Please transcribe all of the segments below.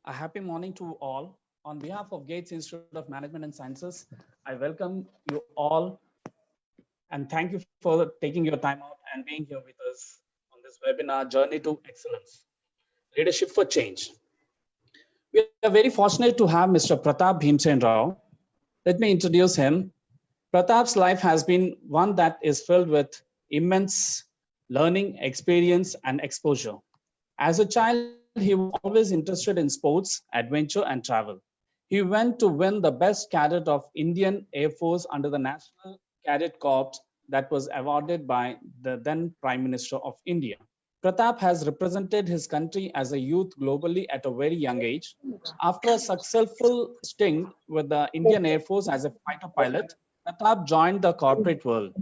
A happy morning to all. On behalf of Gates Institute of Management and Sciences, I welcome you all and thank you for taking your time out and being here with us on this webinar, Journey to Excellence, Leadership for Change. We are very fortunate to have Mr. Pratap Bhimsen Rao. Let me introduce him. Pratap's life has been one that is filled with immense learning, experience, and exposure. As a child, he was always interested in sports, adventure, and travel. He went to win the best cadet of Indian Air Force under the National Cadet Corps that was awarded by the then Prime Minister of India. Pratap has represented his country as a youth globally at a very young age. After a successful stint with the Indian Air Force as a fighter pilot, Pratap joined the corporate world.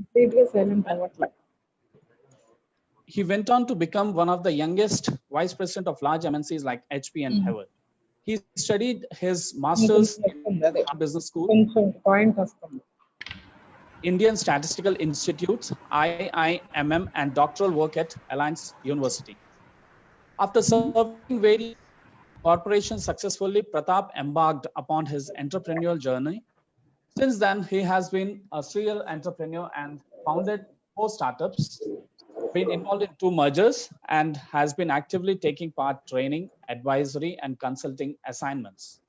He went on to become one of the youngest vice president of large MNCs like HP and Hewlett. He studied his master's in Harvard Business School, Indian Statistical Institutes, IIMM, and doctoral work at Alliance University. After serving various corporations successfully, Pratap embarked upon his entrepreneurial journey. Since then, he has been a serial entrepreneur and founded 4 startups, been involved in 2 mergers, and has been actively taking part training, advisory, and consulting assignments.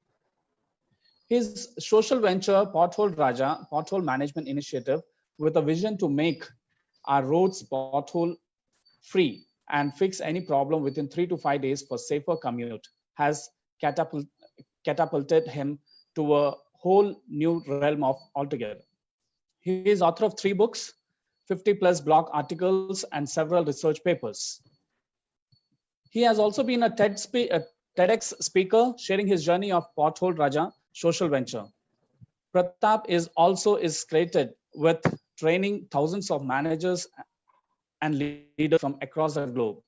His social venture, Pothole Raja, Pothole Management Initiative, with a vision to make our roads pothole free and fix any problem within 3 to 5 days for safer commute, has catapulted him to a whole new realm of altogether. He is author of 3 books, 50 plus blog articles, and several research papers. He has also been a TEDx speaker, sharing his journey of Pothole Raja social venture. Pratap is credited with training thousands of managers and leaders from across the globe.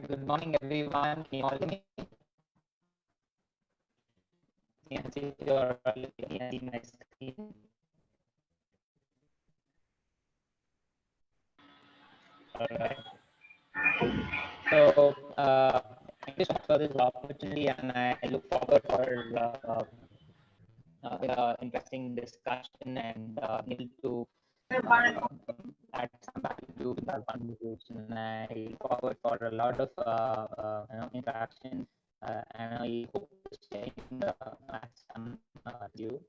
Good morning, everyone. Can you all hear me? Can you see your looking at my screen? All right. So, thank you so much for this opportunity, and I look forward for interesting discussion and able to add some value to our conversation. I look forward for a lot of interaction, and I hope to share some you.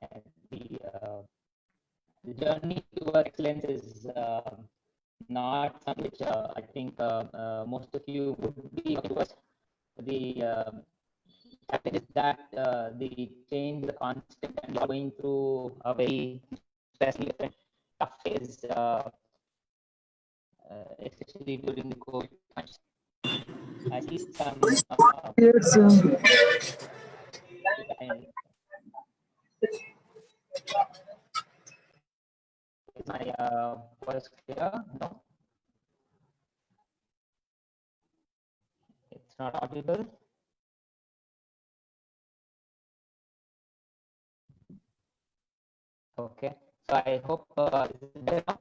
And the journey to excellence is not something which I think most of you would be towards. The fact is that the change, the constant, and you're going through a very stressful, tough phase, especially during the COVID times. I see some. Yes, Is my voice clear? No, it's not audible. Okay, so I hope this is better now.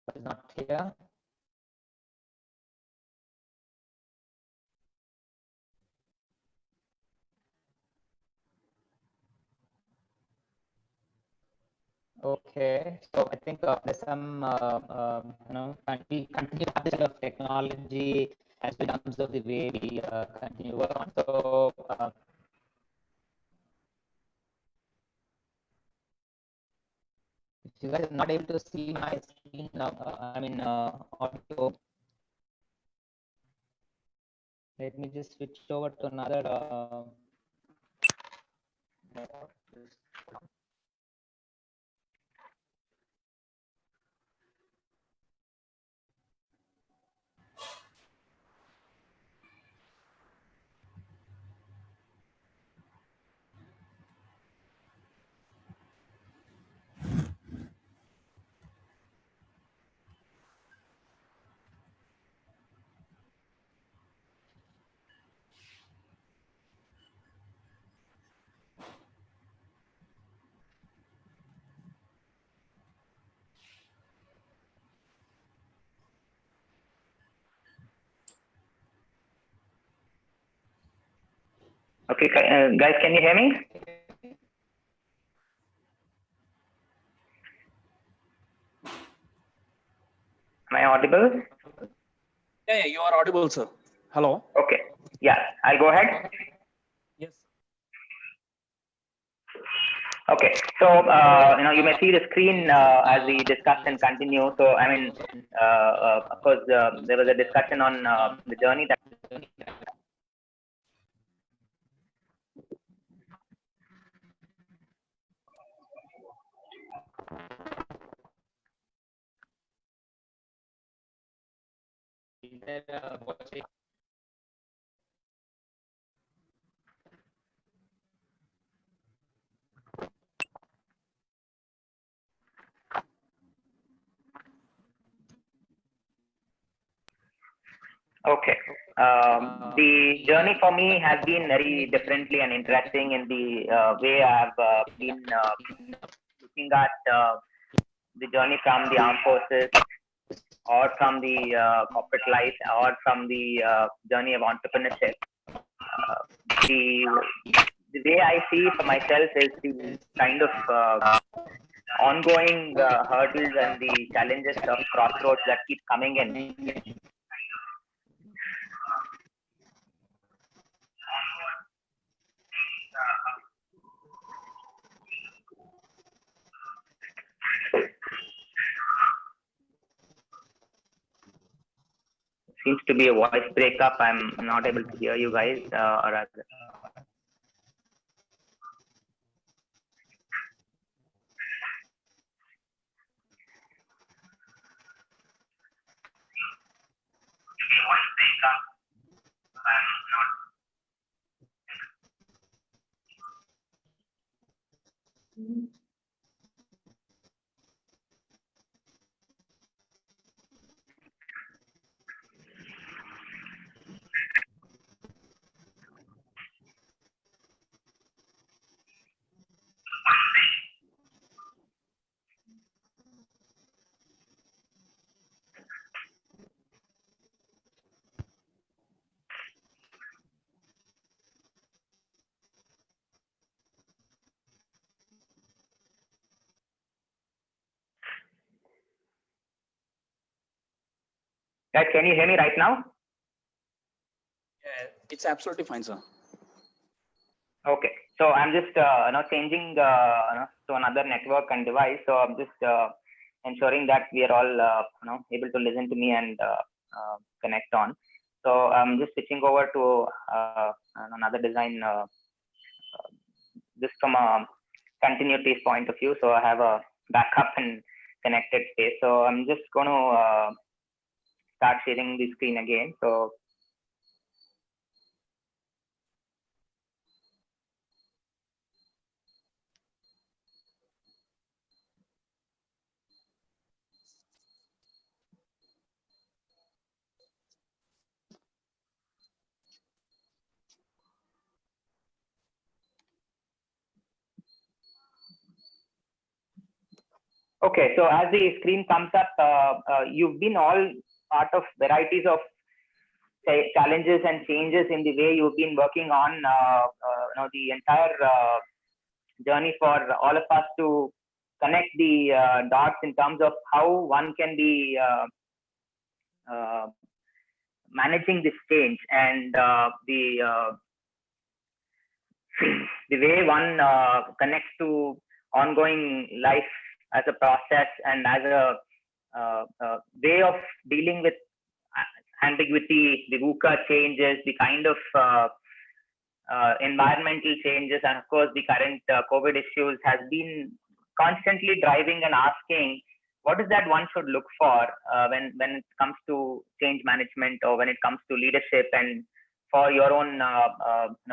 It's not clear. Okay, so I think there's some, we continue to have this kind of technology as in terms of the way we continue to work on. So, if you guys are not able to see my screen now, audio, let me just switch over to another. Okay, guys, can you hear me? Am I audible? Yeah, you are audible, sir. Hello. Okay. Yeah, I'll go ahead. Yes. Okay. So, you may see the screen as we discuss and continue. So, I mean, of course, there was a discussion on the journey that. Okay. The journey for me has been very differently and interesting in the way I've been looking at the journey from the armed forces or from the corporate life or from the journey of entrepreneurship. The way I see for myself is the kind of ongoing hurdles and the challenges of crossroads that keep coming in. Seems to be a voice breakup. I'm not able to hear you guys. Or rather. Guys, can you hear me right now? Yeah, it's absolutely fine, sir. Okay, so I'm just changing to another network and device. So I'm just ensuring that we are all able to listen to me and connect on. So I'm just switching over to another design just from a continuity point of view. So I have a backup and connected space. So I'm just going to start sharing the screen again. So okay, so as the screen comes up, you've been all part of varieties of challenges and changes in the way you've been working on the entire journey for all of us to connect the dots in terms of how one can be managing this change, and the way one connects to ongoing life as a process and as a way of dealing with ambiguity, the VUCA changes, the kind of environmental changes, and of course the current COVID issues has been constantly driving and asking what is that one should look for when it comes to change management, or when it comes to leadership, and for your own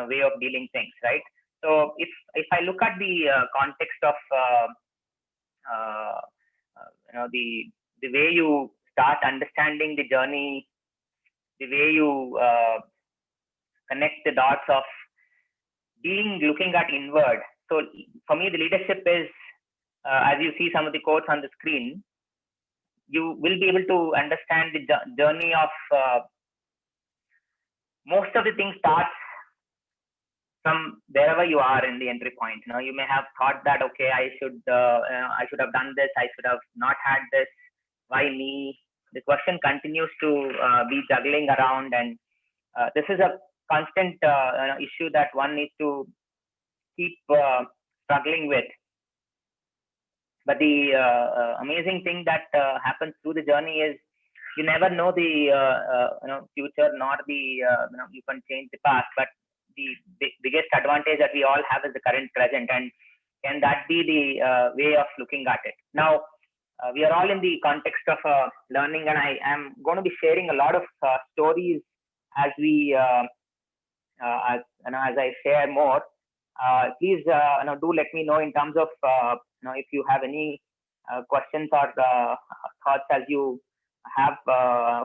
way of dealing things, right? So if I look at the context of the way you start understanding the journey, the way you connect the dots of looking at inward. So for me, the leadership is, as you see some of the quotes on the screen, you will be able to understand the journey of most of the things starts from wherever you are in the entry point. You may have thought that, okay, I should have done this, I should have not had this, why me? The question continues to be juggling around, and this is a constant issue that one needs to keep struggling with. But the amazing thing that happens through the journey is you never know the future, nor the you can change the past, but the biggest advantage that we all have is the current present, and can that be the way of looking at it? Now, we are all in the context of learning, and I am going to be sharing a lot of stories as we as I share more. Please do let me know in terms of if you have any questions or thoughts as you have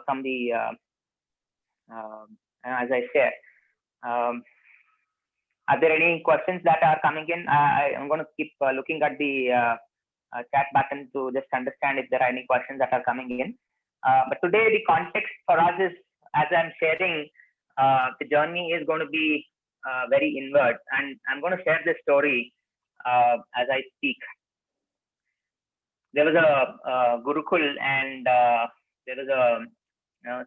from the as I share. Are there any questions that are coming in? I'm going to keep looking at the chat button to just understand if there are any questions that are coming in. But today the context for us is, as I'm sharing, the journey is going to be very inward, and I'm going to share this story as I speak. There was a Gurukul, and there was a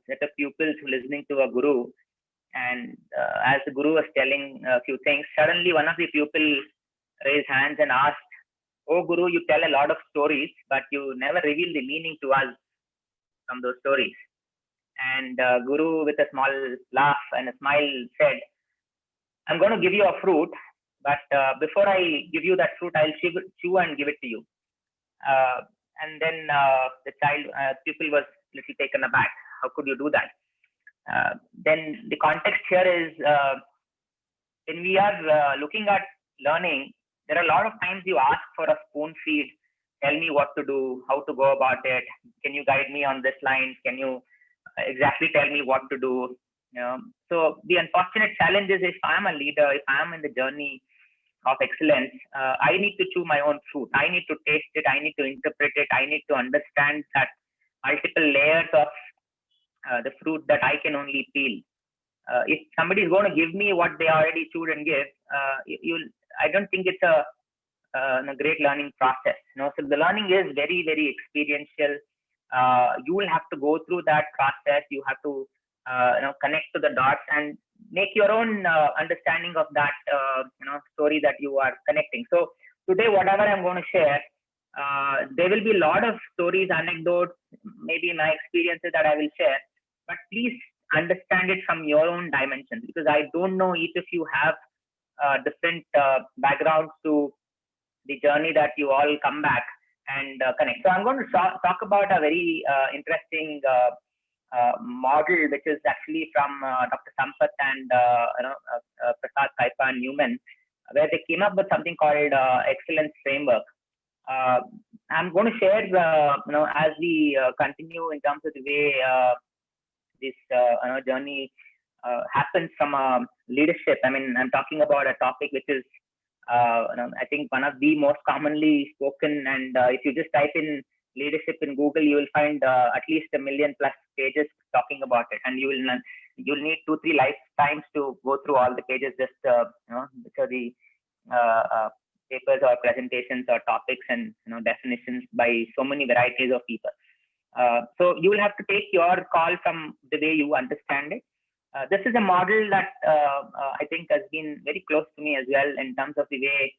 set of pupils listening to a guru, and as the guru was telling a few things, suddenly one of the pupils raised hands and asked, "Oh Guru, you tell a lot of stories, but you never reveal the meaning to us from those stories." And Guru, with a small laugh and a smile, said, "I'm going to give you a fruit, but before I give you that fruit, I'll chew and give it to you." And then the pupil was a little taken aback. How could you do that? Then the context here is when we are looking at learning, there are a lot of times you ask for a spoon feed. Tell me what to do, how to go about it. Can you guide me on this line? Can you exactly tell me what to do? So the unfortunate challenge is, if I'm a leader, if I'm in the journey of excellence, I need to chew my own fruit. I need to taste it. I need to interpret it. I need to understand that multiple layers of the fruit that I can only peel. If somebody is going to give me what they already chewed and give, I don't think it's a great learning process. So the learning is very, very experiential. You will have to go through that process. You have to connect to the dots and make your own understanding of that story that you are connecting. So today, whatever I'm going to share, there will be a lot of stories, anecdotes, maybe my experiences that I will share, but please understand it from your own dimensions, because I don't know each of you have different backgrounds to the journey that you all come back and connect. So I'm going to talk about a very interesting model, which is actually from Dr. Sampath and Prasad Kaipa and Newman, where they came up with something called excellence framework. I'm going to share, as we continue in terms of the way this journey happens from leadership. I mean, I'm talking about a topic which is, I think, one of the most commonly spoken. And if you just type in leadership in Google, you will find at least 1 million+ pages talking about it, and you'll need 2-3 lifetimes to go through all the pages just which are the papers or presentations or topics and definitions by so many varieties of people. So you will have to take your call from the way you understand it. This is a model that I think has been very close to me as well in terms of the way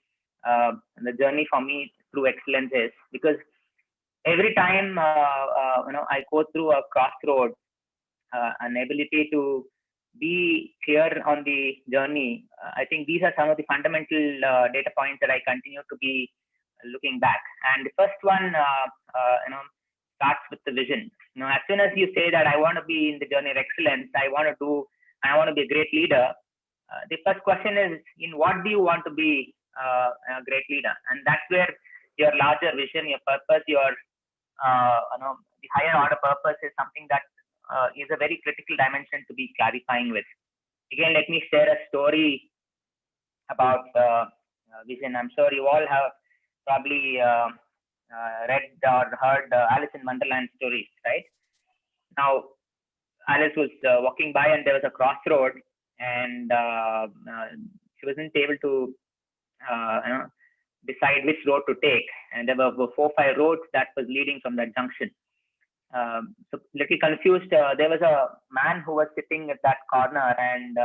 the journey for me through excellence is, because every time I go through a crossroad, an ability to be clear on the journey. I think these are some of the fundamental data points that I continue to be looking back. And the first one, starts with the vision. As soon as you say that I want to be in the journey of excellence, I want to be a great leader. The first question is, in what do you want to be a great leader? And that's where your larger vision, your purpose, your the higher order purpose is something that is a very critical dimension to be clarifying with. Again, let me share a story about vision. I'm sure you all have probably read or heard Alice in Wonderland stories, right? Now, Alice was walking by and there was a crossroad, and she wasn't able to decide which road to take. And there were 4 or 5 roads that was leading from that junction. So little confused, there was a man who was sitting at that corner, and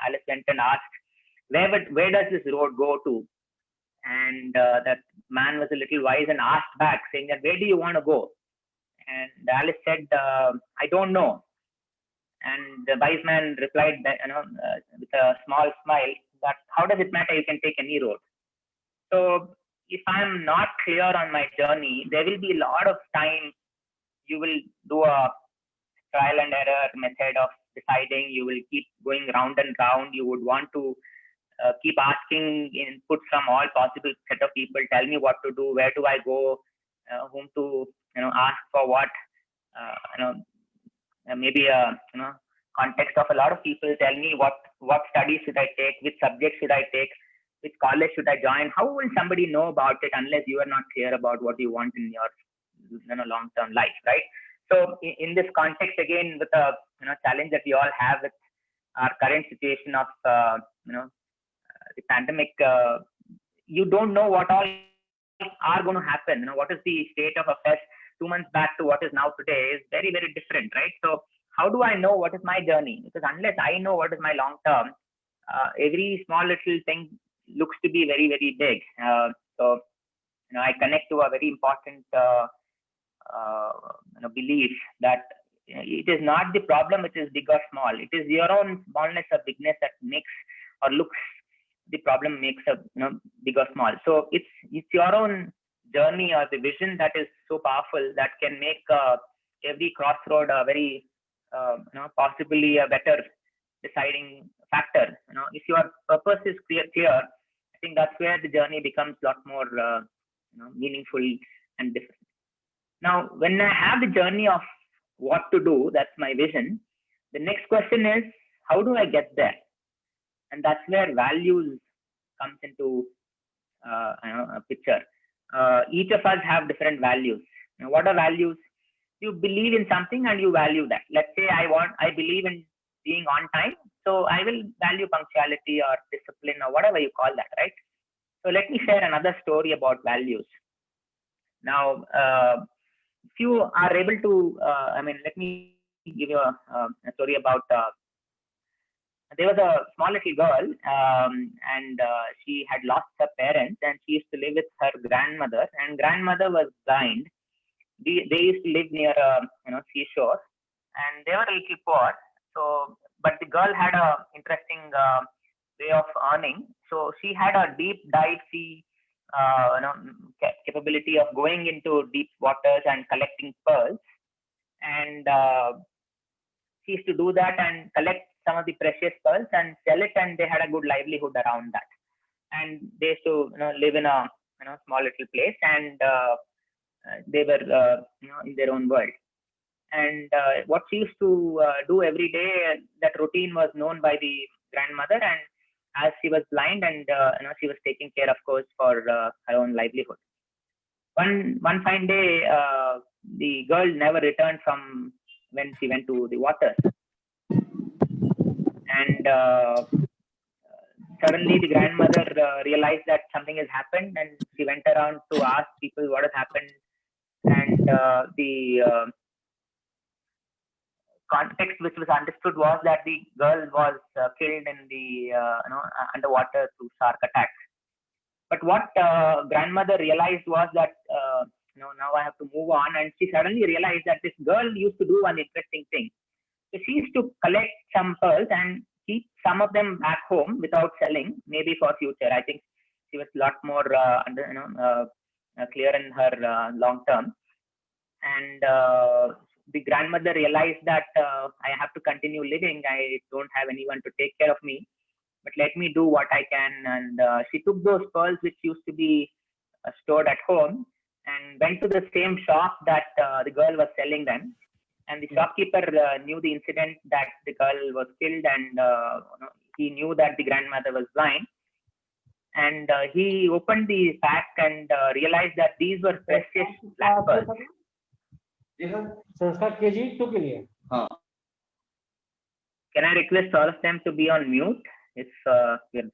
Alice went and asked, where does this road go to? And that man was a little wise and asked back, saying that, where do you want to go? And Alice said, I don't know. And the wise man replied that, with a small smile, that how does it matter? You can take any road. So if I'm not clear on my journey, there will be a lot of time you will do a trial and error method of deciding. You will keep going round and round. You would want to keep asking input from all possible set of people. Tell me what to do. Where do I go? Whom to ask for what? Maybe a context of a lot of people. Tell me what studies should I take? Which subjects should I take? Which college should I join? How will somebody know about it unless you are not clear about what you want in your long-term life, right? So in this context, again, with a challenge that we all have with our current situation of the pandemic, you don't know what all are going to happen. What is the state of affairs 2 months back to what is now today is very, very different, right? So how do I know what is my journey? Because unless I know what is my long term, every small little thing looks to be very, very big. So I connect to a very important belief that it is not the problem which is big or small. It is your own smallness or bigness that makes or looks the problem makes a big or small. So it's your own journey or the vision that is so powerful that can make every crossroad a very possibly a better deciding factor. If your purpose is clear, I think that's where the journey becomes a lot more meaningful and different. Now, when I have the journey of what to do, that's my vision. The next question is, how do I get there? And that's where values comes into a picture. Each of us have different values. What are values? You believe in something and you value that. Let's say I believe in being on time, so I will value punctuality or discipline or whatever you call that, right? So let me share another story about values. Now, if you are able to, let me give you a story about. There was a small little girl, and she had lost her parents, and she used to live with her grandmother. And grandmother was blind. They used to live near seashore, and they were a little poor. So, but the girl had a interesting way of earning. So she had a deep dive sea capability of going into deep waters and collecting pearls. And she used to do that and collect some of the precious pearls and sell it, and they had a good livelihood around that. And they used to live in a small little place, and they were in their own world. And what she used to do every day, that routine was known by the grandmother. And as she was blind, and she was taking care, of course, for her own livelihood. One fine day, the girl never returned from when she went to the water. And suddenly the grandmother realized that something has happened, and she went around to ask people what has happened. And the context which was understood was that the girl was killed in the underwater through shark attacks. But what grandmother realized was that now I have to move on, and she suddenly realized that this girl used to do one interesting thing. So she used to collect some pearls and keep some of them back home without selling, maybe for future. I think she was a lot more clear in her long term. And the grandmother realized that I have to continue living. I don't have anyone to take care of me, but let me do what I can. And she took those pearls which used to be stored at home and went to the same shop that the girl was selling them. And the shopkeeper knew the incident that the girl was killed, and he knew that the grandmother was blind. And he opened the pack and realized that these were precious black pearls. संस्कार KG2 के लिए Can I request all of them to be on mute if we're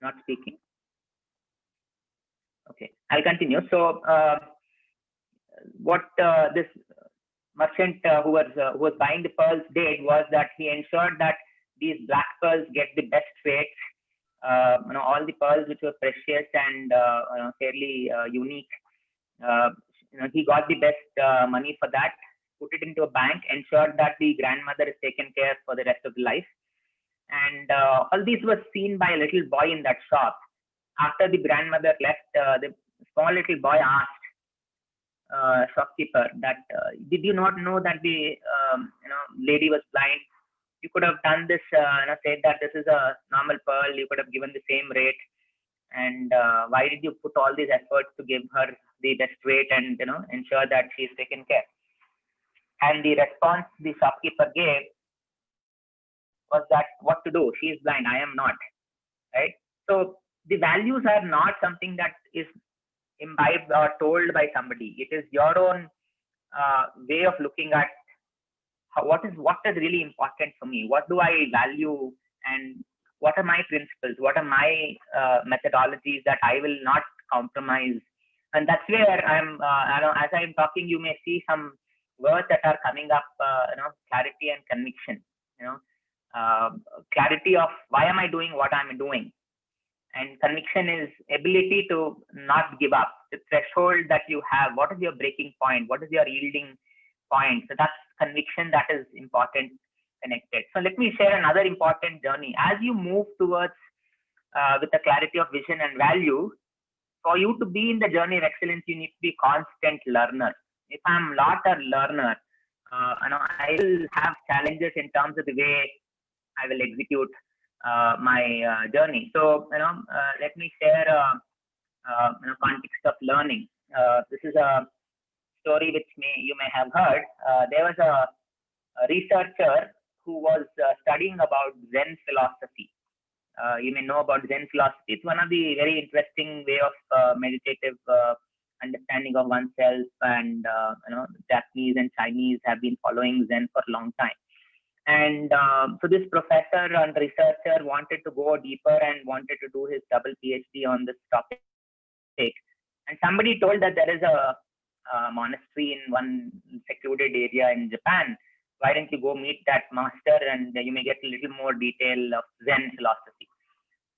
not speaking? Okay, I'll continue. So what this merchant who was buying the pearls did was that he ensured that these black pearls get the best rates. All the pearls which were precious and fairly unique. He got the best money for that, put it into a bank, ensured that the grandmother is taken care of for the rest of the life. And all these was seen by a little boy in that shop. After the grandmother left, the small little boy asked shopkeeper that, did you not know that the lady was blind? You could have done this, said that this is a normal pearl. You could have given the same rate. And why did you put all these efforts to give her the best rate and ensure that she is taken care? And the response the shopkeeper gave was that what to do? She is blind. I am not. Right. So the values are not something that is imbibed or told by somebody. It is your own way of looking at what is really important for me. What do I value, and what are my principles? What are my methodologies that I will not compromise? And that's where I'm. As I'm talking, you may see some words that are coming up. Clarity and conviction. Clarity of why am I doing what I'm doing, and conviction is ability to not give up. The threshold that you have. What is your breaking point? What is your yielding point? So that's conviction that is important. Connected. So let me share another important journey. As you move towards with the clarity of vision and value, for you to be in the journey of excellence, you need to be constant learner. If I'm not a learner, I will have challenges in terms of the way I will execute my journey. So let me share context of learning. This is a story which you may have heard. There was a researcher who was studying about Zen philosophy. You may know about Zen philosophy. It's one of the very interesting way of meditative understanding of oneself, and Japanese and Chinese have been following Zen for a long time. And so this professor and researcher wanted to go deeper and wanted to do his double PhD on this topic. And somebody told that there is a monastery in one secluded area in Japan. Why don't you go meet that master, and you may get a little more detail of Zen philosophy.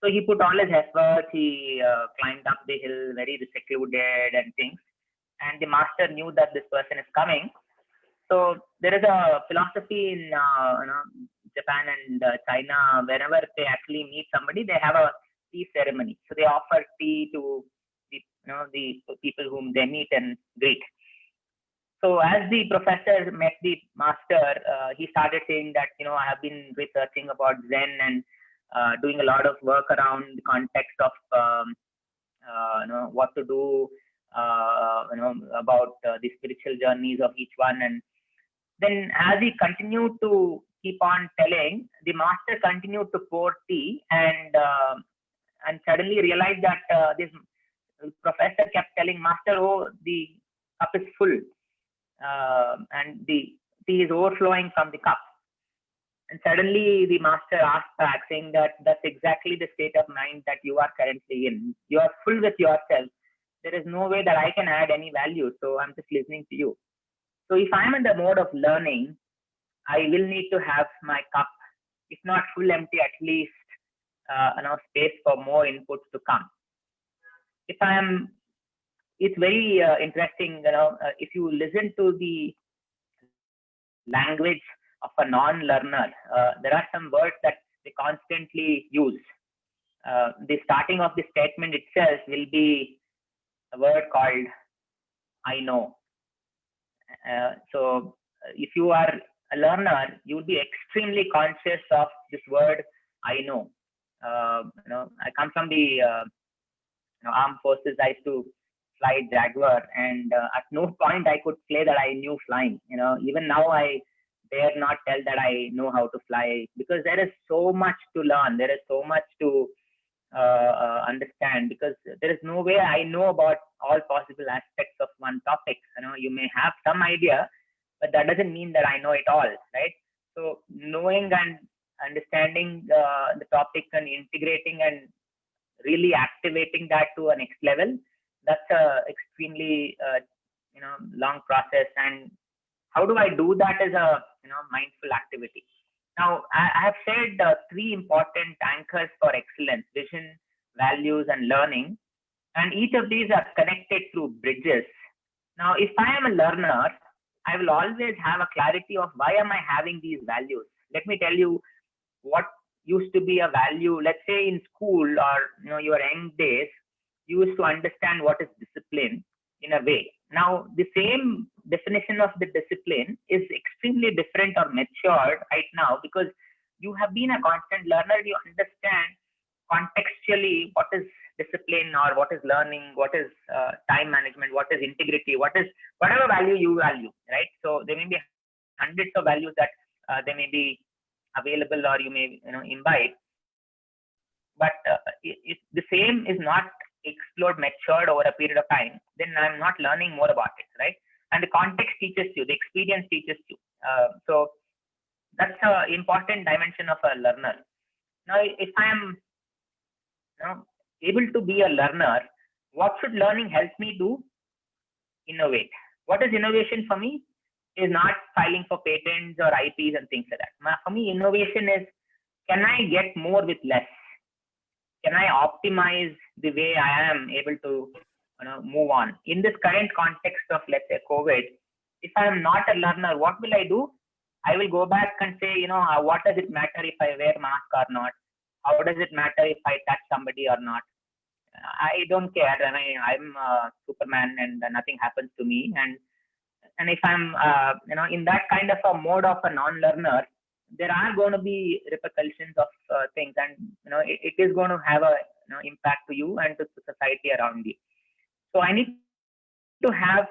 So he put all his efforts. He climbed up the hill, very secluded and things. And the master knew that this person is coming. So there is a philosophy in Japan and China. Whenever they actually meet somebody, they have a tea ceremony. So they offer tea to the people whom they meet and greet. So as the professor met the master, he started saying that, I have been researching about Zen and doing a lot of work around the context of, what to do, about the spiritual journeys of each one. And then as he continued to keep on telling, the master continued to pour tea, and suddenly realized that this professor kept telling master, oh, the cup is full. And the tea is overflowing from the cup. And suddenly the master asked back, saying that that's exactly the state of mind that you are currently in. You are full with yourself. There is no way that I can add any value. So I'm just listening to you. So if I'm in the mode of learning, I will need to have my cup, if not full empty, at least space for more inputs to come. If I'm, it's very interesting. If you listen to the language of a non-learner, there are some words that they constantly use. The starting of the statement itself will be a word called "I know." So if you are a learner, you will be extremely conscious of this word "I know." I come from the armed forces. I used to fly Jaguar, and at no point I could say that I knew flying. Even now I dare not tell that I know how to fly, because there is so much to learn. There is so much to understand, because there is no way I know about all possible aspects of one topic. You may have some idea, but that doesn't mean that I know it all, right? So knowing and understanding the topic and integrating and really activating that to a next level, that's a extremely long process. And how do I do that as a mindful activity? Now, I have shared three important anchors for excellence: vision, values, and learning. And each of these are connected through bridges. Now, if I am a learner, I will always have a clarity of why am I having these values. Let me tell you what used to be a value. Let's say in school or your young days, you used to understand what is discipline in a way. Now, the same definition of the discipline is extremely different or matured right now, because you have been a constant learner. You understand contextually what is discipline, or what is learning, what is time management, what is integrity, what is whatever value you value, right? So there may be hundreds of values that they may be available, or you may invite, but if the same is not explored, matured over a period of time, then I'm not learning more about it, right? And the context teaches you, the experience teaches you. So that's an important dimension of a learner. Now, if I am able to be a learner, what should learning help me do? Innovate. What is innovation for me? Is not filing for patents or IPs and things like that. For me, innovation is, can I get more with less? Can I optimize the way I am able to move on? In this current context of, let's say, COVID, if I am not a learner, what will I do? I will go back and say, what does it matter if I wear mask or not? How does it matter if I touch somebody or not? I don't care. I'm Superman and nothing happens to me. And if I'm in that kind of a mode of a non-learner, there are going to be repercussions of things, and it is going to have a impact to you and to society around you. So I need to have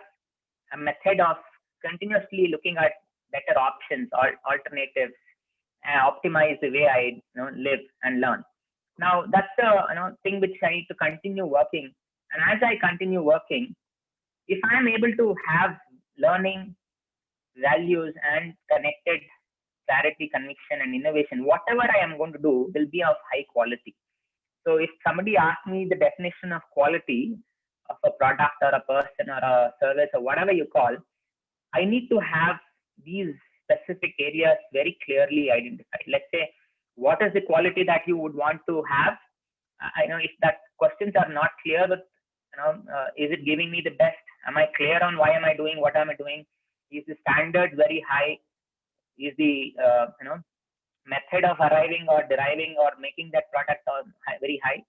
a method of continuously looking at better options or alternatives, and optimize the way I live and learn. Now that's the thing which I need to continue working. And as I continue working, if I am able to have learning, values, and connected clarity, conviction, and innovation, whatever I am going to do will be of high quality. So if somebody asks me the definition of quality of a product or a person or a service or whatever you call, I need to have these specific areas very clearly identified. Let's say, what is the quality that you would want to have? I know if that questions are not clear, but is it giving me the best? Am I clear on why am I doing what am I doing? Is the standard very high? Is the method of arriving or deriving or making that product very high?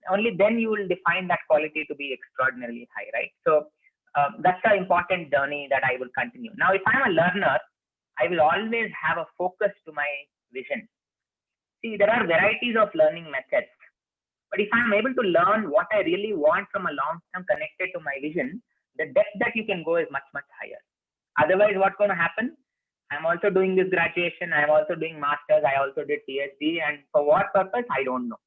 Only then you will define that quality to be extraordinarily high, right? So that's an important journey that I will continue. Now, if I'm a learner, I will always have a focus to my vision. See, there are varieties of learning methods, but if I'm able to learn what I really want from a long term connected to my vision, the depth that you can go is much, much higher. Otherwise, what's going to happen? I'm also doing this graduation. I'm also doing masters. I also did PhD. And for what purpose? I don't know.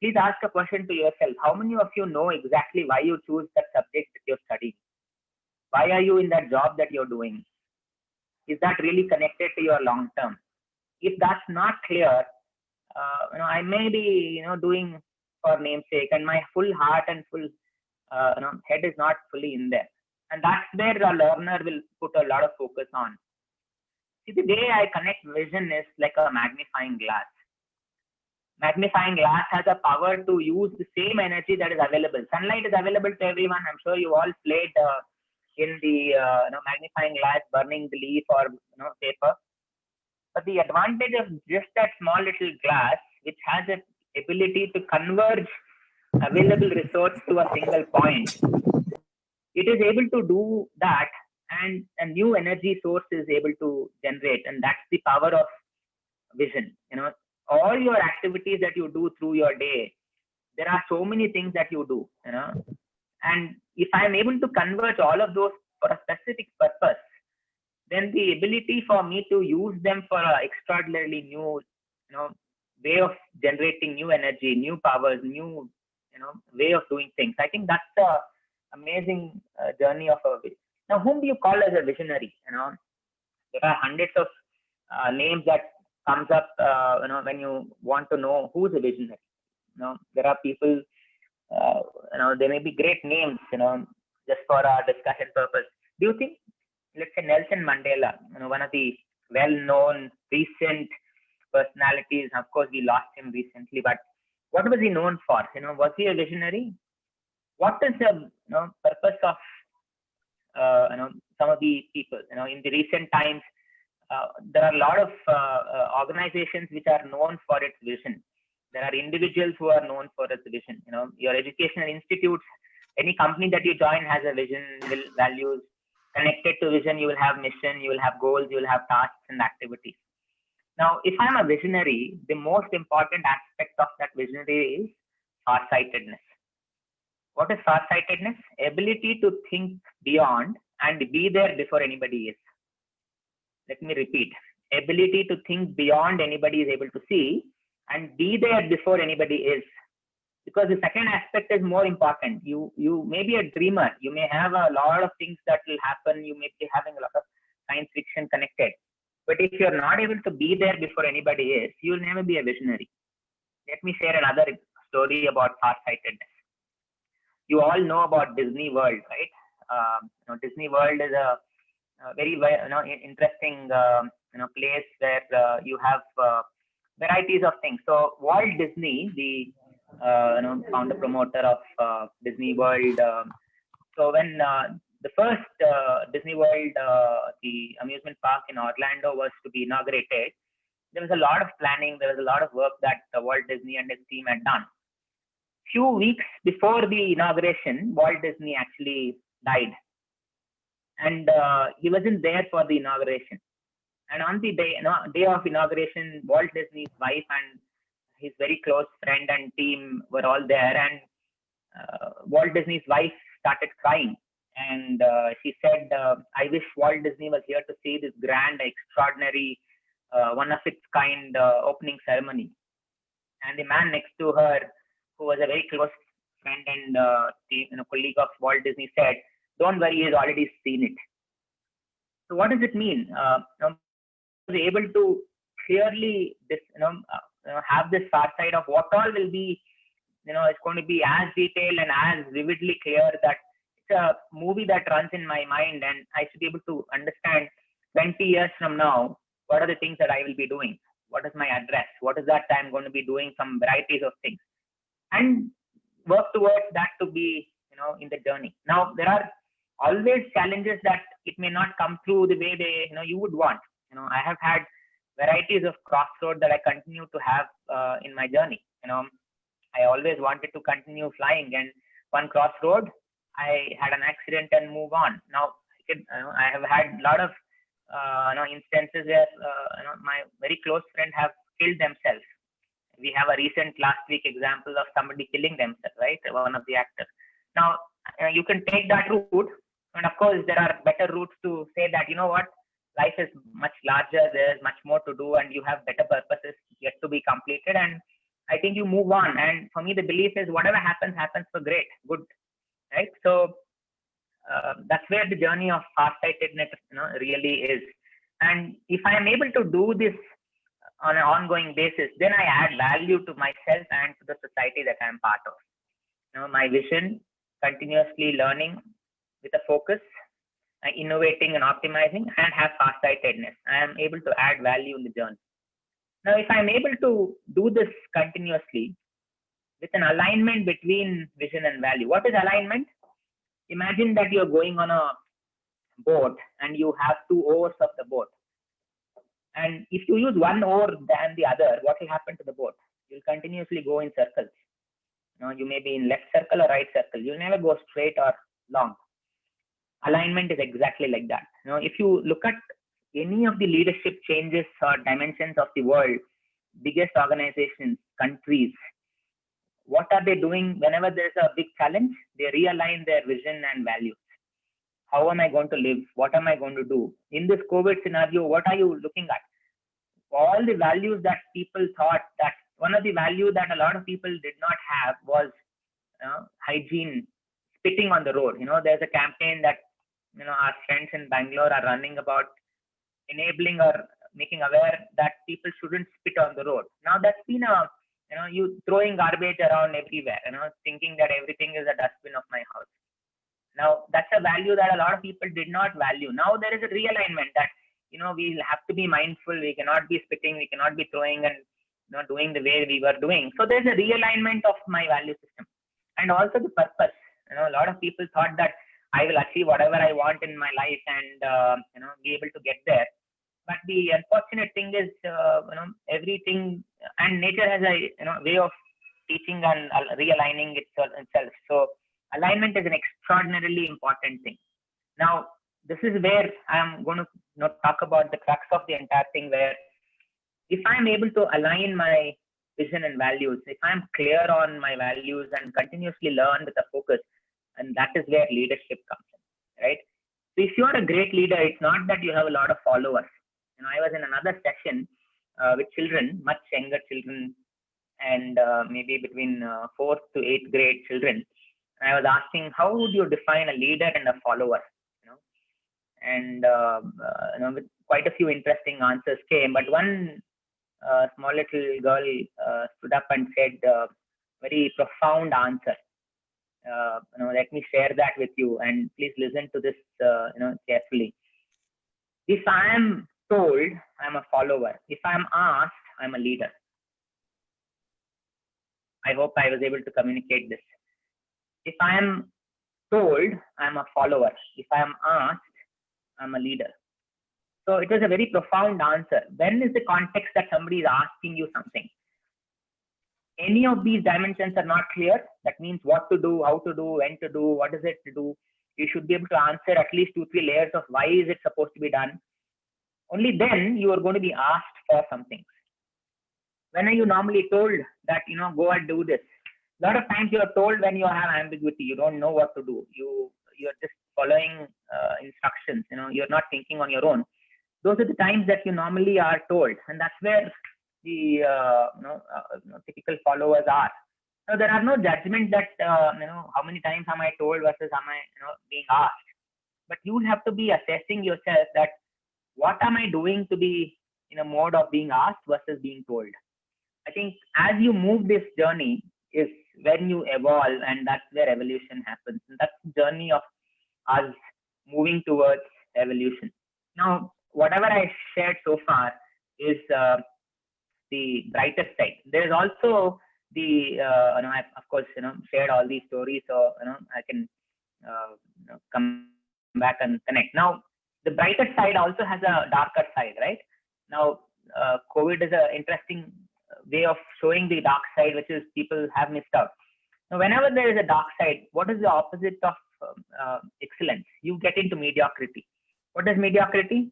Please ask a question to yourself. How many of you know exactly why you choose that subject that you're studying? Why are you in that job that you're doing? Is that really connected to your long term? if that's not clear, I may be, doing for namesake, and my full heart and full, head is not fully in there. And that's where the learner will put a lot of focus on. See, the way I connect vision is like a magnifying glass. Magnifying glass has a power to use the same energy that is available. Sunlight is available to everyone. I'm sure you all played in the magnifying glass, burning the leaf or paper. But the advantage of just that small little glass, which has the ability to converge available resource to a single point, it is able to do that, and a new energy source is able to generate, and that's the power of vision. All your activities that you do through your day, there are so many things that you do, and if I'm able to converge all of those for a specific purpose, then the ability for me to use them for an extraordinarily new, way of generating new energy, new powers, new, way of doing things. I think that's the amazing journey of a vision. Now, whom do you call as a visionary? There are hundreds of names that comes up, when you want to know who's a visionary. There are people, they may be great names, just for our discussion purpose. Do you think, let's say Nelson Mandela, one of the well-known recent personalities, of course we lost him recently, but what was he known for? Was he a visionary? What is the purpose of some of the people? In the recent times, there are a lot of organizations which are known for its vision. There are individuals who are known for its vision. Your educational institutes, any company that you join has a vision, values. Connected to vision, you will have mission, you will have goals, you will have tasks and activities. Now, if I'm a visionary, the most important aspect of that visionary is farsightedness. What is farsightedness? Ability to think beyond and be there before anybody is. Let me repeat. Ability to think beyond anybody is able to see and be there before anybody is. Because the second aspect is more important. You may be a dreamer. You may have a lot of things that will happen. You may be having a lot of science fiction connected. But if you're not able to be there before anybody is, you'll never be a visionary. Let me share another story about farsightedness. You all know about Disney World, right? Disney World is a very interesting place where you have varieties of things. So Walt Disney, the founder promoter of Disney World. So when the first Disney World, the amusement park in Orlando, was to be inaugurated, there was a lot of planning. There was a lot of work that Walt Disney and his team had done. Few weeks before the inauguration, Walt Disney actually died, and he wasn't there for the inauguration. And on the day of inauguration, Walt Disney's wife and his very close friend and team were all there, and Walt Disney's wife started crying, and she said, I wish Walt Disney was here to see this grand, extraordinary, one of its kind opening ceremony. And the man next to her, who was a very close friend and colleague of Walt Disney, said, don't worry, he's already seen it. So what does it mean? Was able to clearly have this far side of what all will be, it's going to be as detailed and as vividly clear that it's a movie that runs in my mind, and I should be able to understand 20 years from now, what are the things that I will be doing? What is my address? What is that I'm going to be doing? Some varieties of things, and work towards that to be, in the journey. Now, there are always challenges that it may not come through the way they, you would want. I have had varieties of crossroads that I continue to have in my journey. I always wanted to continue flying, and one crossroad, I had an accident and move on. Now, I have had a lot of instances where my very close friend have killed themselves. We have a recent last week example of somebody killing themselves, right? One of the actors. Now, you can take that route, and of course, there are better routes to say that, life is much larger, there's much more to do, and you have better purposes yet to be completed. And I think you move on. And for me, the belief is whatever happens for great, good, right? So that's where the journey of farsightedness, really is. And if I am able to do this on an ongoing basis, then I add value to myself and to the society that I'm part of. My vision, continuously learning with a focus, innovating and optimizing, and have far-sightedness. I am able to add value in the journey. Now, if I'm able to do this continuously with an alignment between vision and value, what is alignment? Imagine that you're going on a boat and you have two oars of the boat. And if you use one oar than the other, what will happen to the boat? You'll continuously go in circles. You may be in left circle or right circle. You'll never go straight or long. Alignment is exactly like that. If you look at any of the leadership changes or dimensions of the world, biggest organizations, countries, what are they doing whenever there's a big challenge? They realign their vision and values. How am I going to live? What am I going to do? In this COVID scenario, what are you looking at? All the values that people thought that one of the values that a lot of people did not have was hygiene, spitting on the road. There's a campaign that our friends in Bangalore are running about enabling or making aware that people shouldn't spit on the road. Now that's been you throwing garbage around everywhere, thinking that everything is a dustbin of my house. Now that's a value that a lot of people did not value. Now there is a realignment that we'll have to be mindful. We cannot be spitting. We cannot be throwing and doing the way we were doing. So there's a realignment of my value system, and also the purpose. A lot of people thought that I will achieve whatever I want in my life and be able to get there. But the unfortunate thing is, everything, and nature has a way of teaching and realigning itself. So alignment is an extraordinarily important thing. Now, this is where I'm going to talk about the crux of the entire thing, where if I'm able to align my vision and values, if I'm clear on my values and continuously learn with a focus, and that is where leadership comes in, right? So if you're a great leader, it's not that you have a lot of followers. I was in another session with children, much younger children, and maybe between 4th to 8th grade children. And I was asking, how would you define a leader and a follower? And with quite a few interesting answers came, but one small little girl stood up and said a very profound answer. Let me share that with you, and please listen to this carefully. If I am told, I'm a follower. If I'm asked, I'm a leader. I hope I was able to communicate this. If I am told, I'm a follower. If I am asked, I'm a leader. So it was a very profound answer. When is the context that somebody is asking you something? Any of these dimensions are not clear. That means what to do, how to do, when to do, what is it to do. You should be able to answer at least 2-3 layers of why is it supposed to be done. Only then you are going to be asked for something. When are you normally told that, go and do this? A lot of times you are told when you have ambiguity, you don't know what to do. You're just following instructions, you're not thinking on your own. Those are the times that you normally are told, and that's where the typical followers are. Now, there are no judgments that how many times am I told versus am I being asked. But you have to be assessing yourself that what am I doing to be in a mode of being asked versus being told. I think as you move this journey is when you evolve, and that's where evolution happens. And that's the journey of us moving towards evolution. Now, whatever I shared so far is the brighter side. There is also the I of course shared all these stories, so I can come back and connect. Now, the brighter side also has a darker side, right? Now, COVID is an interesting way of showing the dark side, which is people have missed out. Now, whenever there is a dark side, what is the opposite of excellence? You get into mediocrity. What is mediocrity?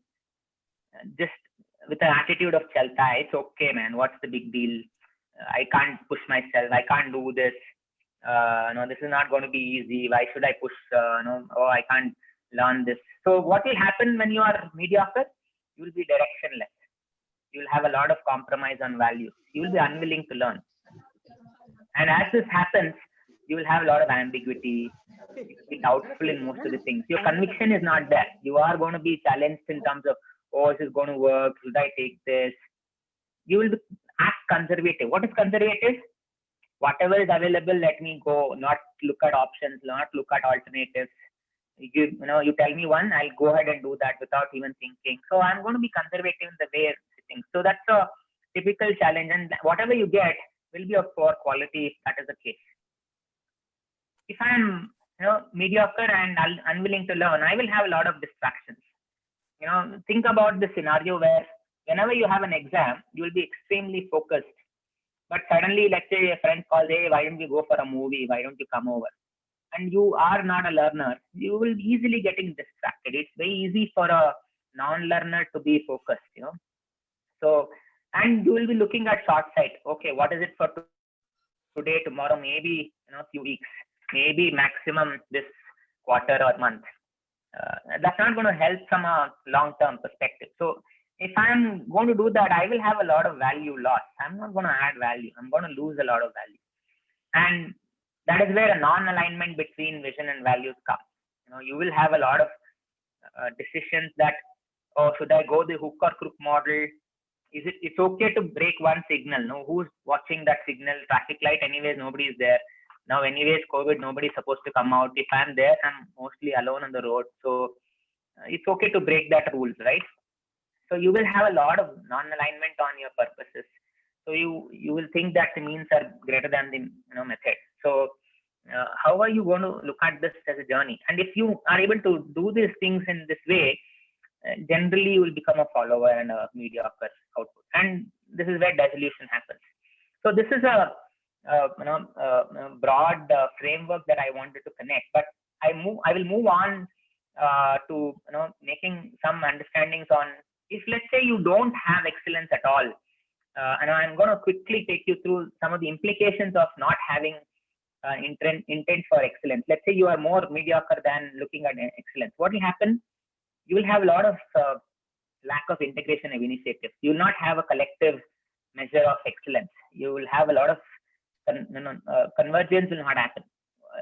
Just with an attitude of chalta, it's okay, man. What's the big deal? I can't push myself. I can't do this. This is not going to be easy. Why should I push? Oh, I can't learn this. So what will happen when you are mediocre? You will be directionless. You will have a lot of compromise on values. You will be unwilling to learn. And as this happens, you will have a lot of ambiguity. You will be doubtful in most of the things. Your conviction is not there. You are going to be challenged in terms of, oh, is this going to work? Should I take this? you will act conservative. What is conservative? Whatever is available, let me go, not look at options, not look at alternatives. You tell me one, I'll go ahead and do that without even thinking. So I'm going to be conservative in the way of things. So that's a typical challenge, and whatever you get will be of poor quality if that is the case. If I'm mediocre and unwilling to learn, I will have a lot of distractions. Think about the scenario where whenever you have an exam, you will be extremely focused. But suddenly, let's say a friend calls, hey, why don't we go for a movie? Why don't you come over? And you are not a learner, you will be easily getting distracted. It's very easy for a non-learner to be focused, So, and you will be looking at short sight. Okay, what is it for today, tomorrow, maybe few weeks, maybe maximum this quarter or month. That's not going to help from a long-term perspective. So if I'm going to do that, I will have a lot of value loss. I'm not going to add value. I'm going to lose a lot of value. And that is where a non-alignment between vision and values comes. You will have a lot of decisions that, oh, should I go the hook or crook model? It's okay to break one signal. No, who's watching that signal? Traffic light, anyways, nobody is there. Now, anyways, COVID, nobody's supposed to come out. If I'm there, I'm mostly alone on the road. So it's okay to break that rules, right? So you will have a lot of non-alignment on your purposes. So you will think that the means are greater than the method. So how are you going to look at this as a journey? And if you are able to do these things in this way, generally you will become a follower and a mediocre output. And this is where dissolution happens. So this is a broad framework that I wanted to connect, but I will move on to making some understandings on, if let's say you don't have excellence at all, and I'm going to quickly take you through some of the implications of not having intent for excellence. Let's say you are more mediocre than looking at excellence. What will happen? You will have a lot of lack of integration of initiatives. You will not have a collective measure of excellence. You will have a lot of convergence will not happen.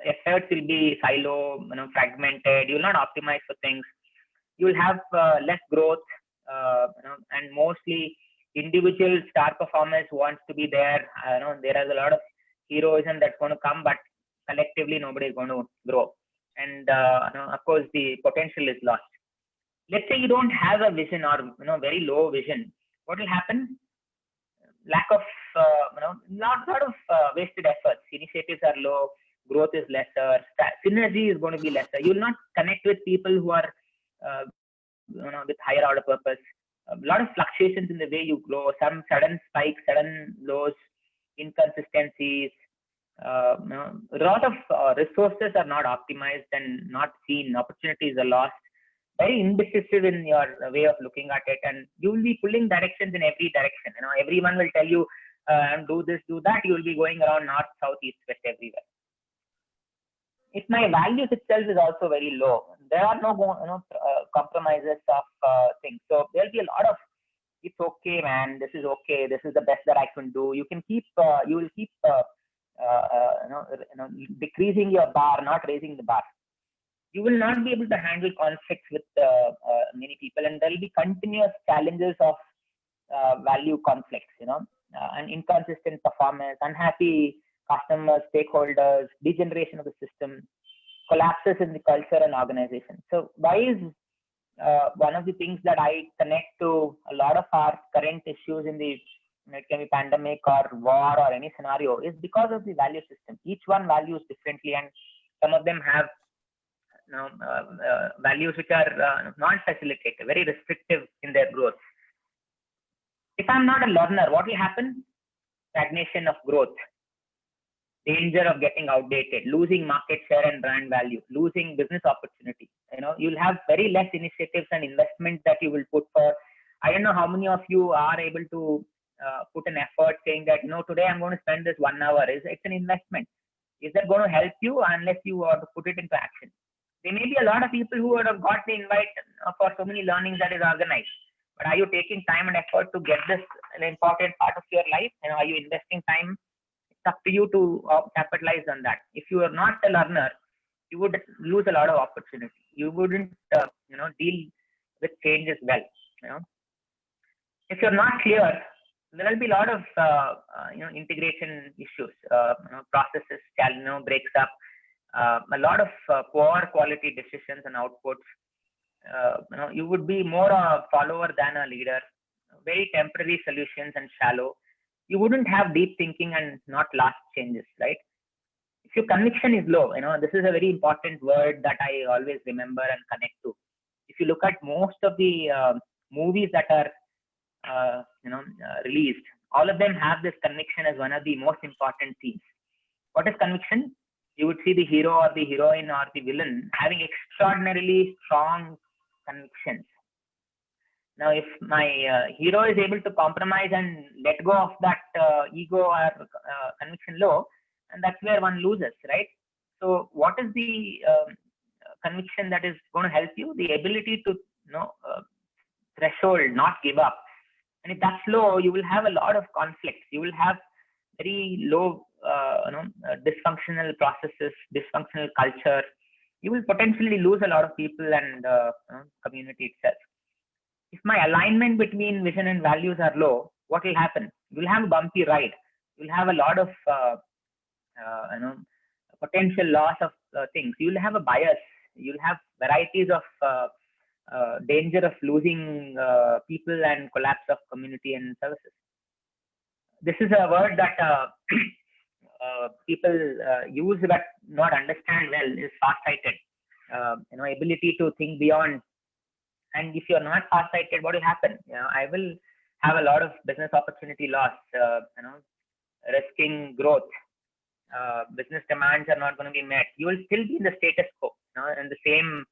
Efforts will be silo, fragmented. You will not optimize for things. You will have less growth, and mostly individual star performers wants to be there. There is a lot of heroism that's going to come, but collectively nobody is going to grow. And of course, the potential is lost. Let's say you don't have a vision or very low vision. What will happen? Lack of lot of wasted efforts. Initiatives are low, growth is lesser, synergy is going to be lesser. You will not connect with people who are with higher order purpose. A lot of fluctuations in the way you grow, some sudden spikes, sudden lows, inconsistencies. A lot of resources are not optimized and not seen. Opportunities are lost. Very indecisive in your way of looking at it, and you will be pulling directions in every direction. Everyone will tell you do this, do that. You will be going around north, south, east, west, everywhere. If my values itself is also very low, there are no compromises of things. So there will be a lot of, it's okay, man. This is okay. This is the best that I can do. You can keep. You will keep. Decreasing your bar, not raising the bar. You will not be able to handle conflicts with many people, and there will be continuous challenges of value conflicts, and inconsistent performance, unhappy customers, stakeholders, degeneration of the system, collapses in the culture and organization. So why is one of the things that I connect to a lot of our current issues in the, it can be pandemic or war or any scenario, is because of the value system. Each one values differently, and some of them have values which are not facilitative, very restrictive in their growth. If I'm not a learner, what will happen? Stagnation of growth, danger of getting outdated, losing market share and brand value, losing business opportunity. You'll have very less initiatives and investments that you will put for. I don't know how many of you are able to put an effort saying that, today I'm going to spend this 1 hour. It's an investment. Is that going to help you unless you want to put it into action? There may be a lot of people who would have got the invite for so many learnings that is organized. But are you taking time and effort to get this an important part of your life? Are you investing time? It's up to you to capitalize on that. If you are not a learner, you would lose a lot of opportunity. You wouldn't, deal with change as well. If you're not clear, there will be a lot of integration issues, processes, breaks up, a lot of poor quality decisions and outputs. You would be more a follower than a leader. Very temporary solutions and shallow. You wouldn't have deep thinking and not last changes, right? If your conviction is low, this is a very important word that I always remember and connect to. If you look at most of the movies that are released, all of them have this conviction as one of the most important themes. What is conviction? You would see the hero or the heroine or the villain having extraordinarily strong convictions. Now, if my hero is able to compromise and let go of that ego or conviction low, and that's where one loses, right? So, what is the conviction that is going to help you? The ability to threshold, not give up. And if that's low, you will have a lot of conflicts. You will have very low, dysfunctional processes, dysfunctional culture. You will potentially lose a lot of people and community itself. If my alignment between vision and values are low, what will happen? You will have a bumpy ride. You will have a lot of potential loss of things. You will have a bias. You will have varieties of danger of losing people and collapse of community and services. This is a word that people use but not understand well, is far-sighted. Ability to think beyond. And if you're not far-sighted, what will happen? I will have a lot of business opportunity loss, risking growth. Business demands are not going to be met. You will still be in the status quo, and the same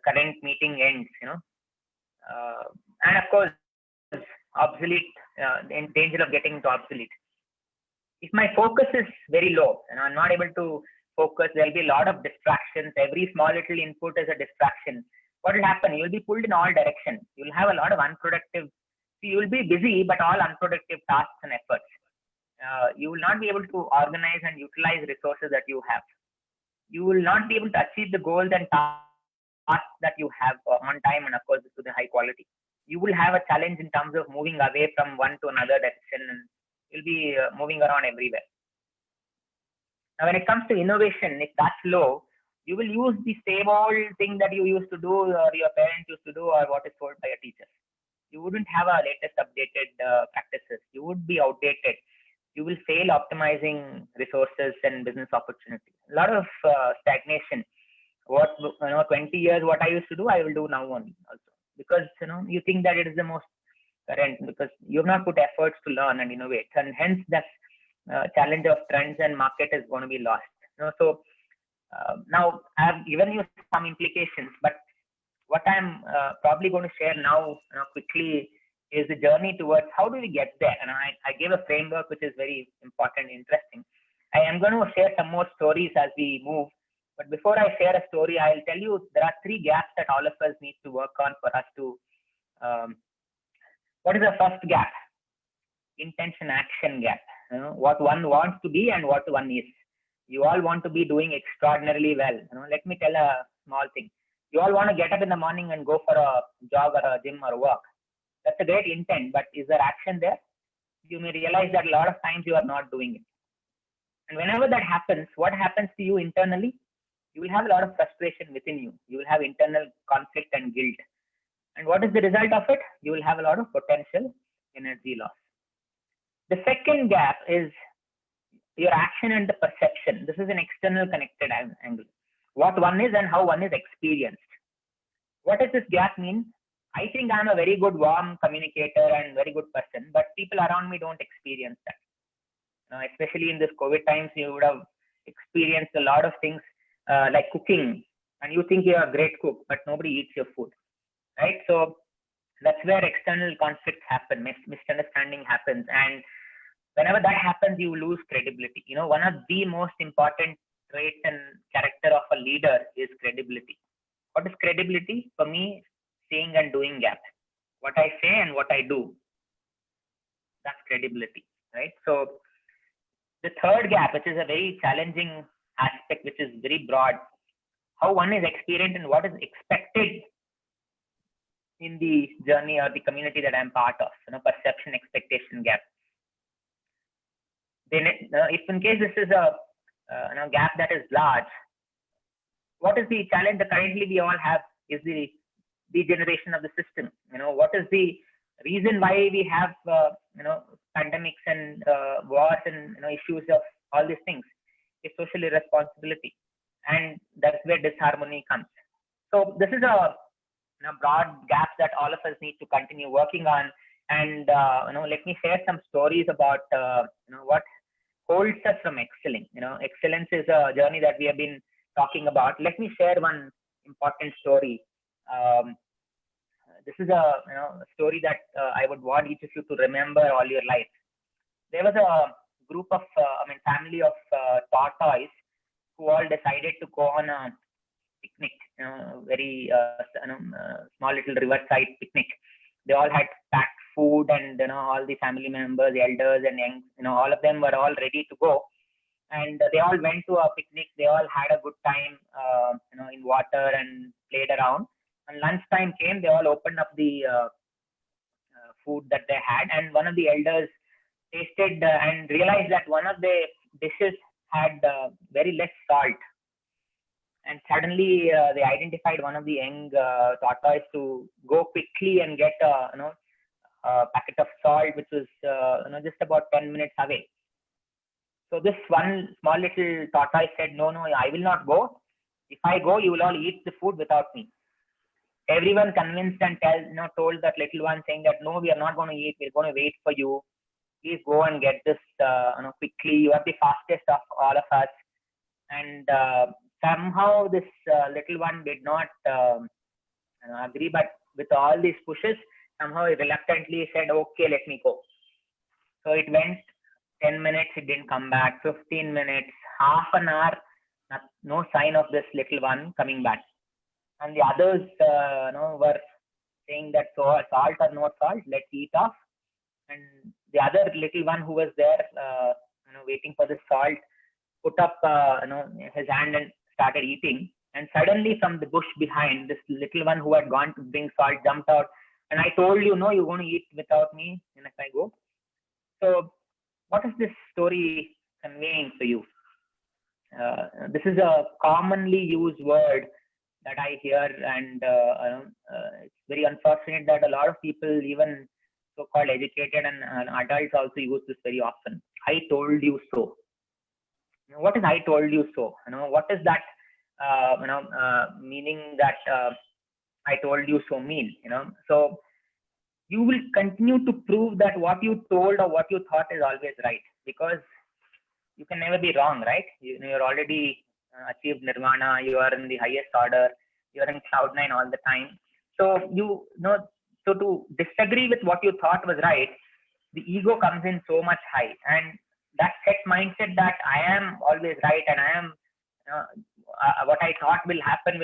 current meeting ends, and of course, obsolete, in danger of getting to obsolete. If my focus is very low and I'm not able to focus, there'll be a lot of distractions. Every small little input is a distraction. What will happen? You'll be pulled in all directions. You'll have a lot of unproductive. You will be busy, but all unproductive tasks and efforts. You will not be able to organize and utilize resources that you have. You will not be able to achieve the goals and tasks that you have on time and of course to the high quality. You will have a challenge in terms of moving away from one to another direction, and you'll be moving around everywhere. Now, when it comes to innovation, if that's low, you will use the same old thing that you used to do or your parents used to do or what is told by your teachers. You wouldn't have a latest updated practices. You would be outdated. You will fail optimizing resources and business opportunities. A lot of stagnation. 20 years, what I used to do, I will do now only also. Because, you think that it is the most current, because you have not put efforts to learn and innovate. And hence that challenge of trends and market is going to be lost. So now I have given you some implications, but what I'm probably going to share now quickly is the journey towards how do we get there. And I gave a framework which is very important, interesting. I am going to share some more stories as we move. But before I share a story, I'll tell you there are 3 gaps that all of us need to work on for us to. What is the first gap? Intention action gap. What one wants to be and what one is. You all want to be doing extraordinarily well. Let me tell a small thing. You all want to get up in the morning and go for a jog or a gym or a walk. That's a great intent, but is there action there? You may realize that a lot of times you are not doing it. And whenever that happens, what happens to you internally? You will have a lot of frustration within you. You will have internal conflict and guilt. And what is the result of it? You will have a lot of potential energy loss. The second gap is your action and the perception. This is an external connected angle. What one is and how one is experienced. What does this gap mean? I think I'm a very good warm communicator and very good person, but people around me don't experience that. Especially in this COVID times, you would have experienced a lot of things like cooking, and you think you're a great cook, but nobody eats your food, right? So that's where external conflicts happen, misunderstanding happens, and whenever that happens, you lose credibility. One of the most important traits and character of a leader is credibility. What is credibility? For me, saying and doing gap. What I say and what I do, that's credibility, right? So the third gap, which is a very challenging aspect, which is very broad, how one is experienced and what is expected in the journey or the community that I'm part of, perception expectation gap. Then, if in case this is a gap that is large, what is the challenge that currently we all have is the degeneration of the system. What is the reason why we have pandemics and wars and issues of all these things? It's social irresponsibility, and that's where disharmony comes. So this is a broad gap that all of us need to continue working on. And let me share some stories about what holds us from excelling. Excellence is a journey that we have been talking about. Let me share one important story. This is a story that I would want each of you to remember all your life. There was a group of family of tortoise who all decided to go on a picnic, very small little riverside picnic. They all had packed food, and all the family members, elders and young, all of them were all ready to go. And they all went to a picnic. They all had a good time, in water and played around. And lunchtime came, they all opened up the food that they had, and one of the elders tasted and realized that one of the dishes had very less salt. And suddenly they identified one of the young tortoise to go quickly and get a packet of salt, which was just about 10 minutes away. So this one small little tortoise said, no, I will not go. If I go, you will all eat the food without me. Everyone convinced and told that little one, saying that no, we are not going to eat. We're going to wait for you. Please go and get this quickly. You are the fastest of all of us. And somehow this little one did not agree, but with all these pushes, somehow he reluctantly said, okay, let me go. So it went 10 minutes, it didn't come back, 15 minutes, half an hour, no sign of this little one coming back. And the others were saying that salt or no salt, let's eat off. And the other little one who was there waiting for the salt put up his hand and started eating. And suddenly from the bush behind, this little one who had gone to bring salt jumped out. And I told you, no, you're going to eat without me, and if I go. So what is this story conveying for you? This is a commonly used word that I hear, and it's very unfortunate that a lot of people, even so-called educated and adults, also use this very often. I told you so. What is I told you so? What is that meaning that I told you so mean? So you will continue to prove that what you told or what you thought is always right, because you can never be wrong, right? You're already achieved nirvana. You are in the highest order. You're in cloud nine all the time. So so to disagree with what you thought was right, the ego comes in so much high, and that set mindset that I am always right and I am what I thought will happen.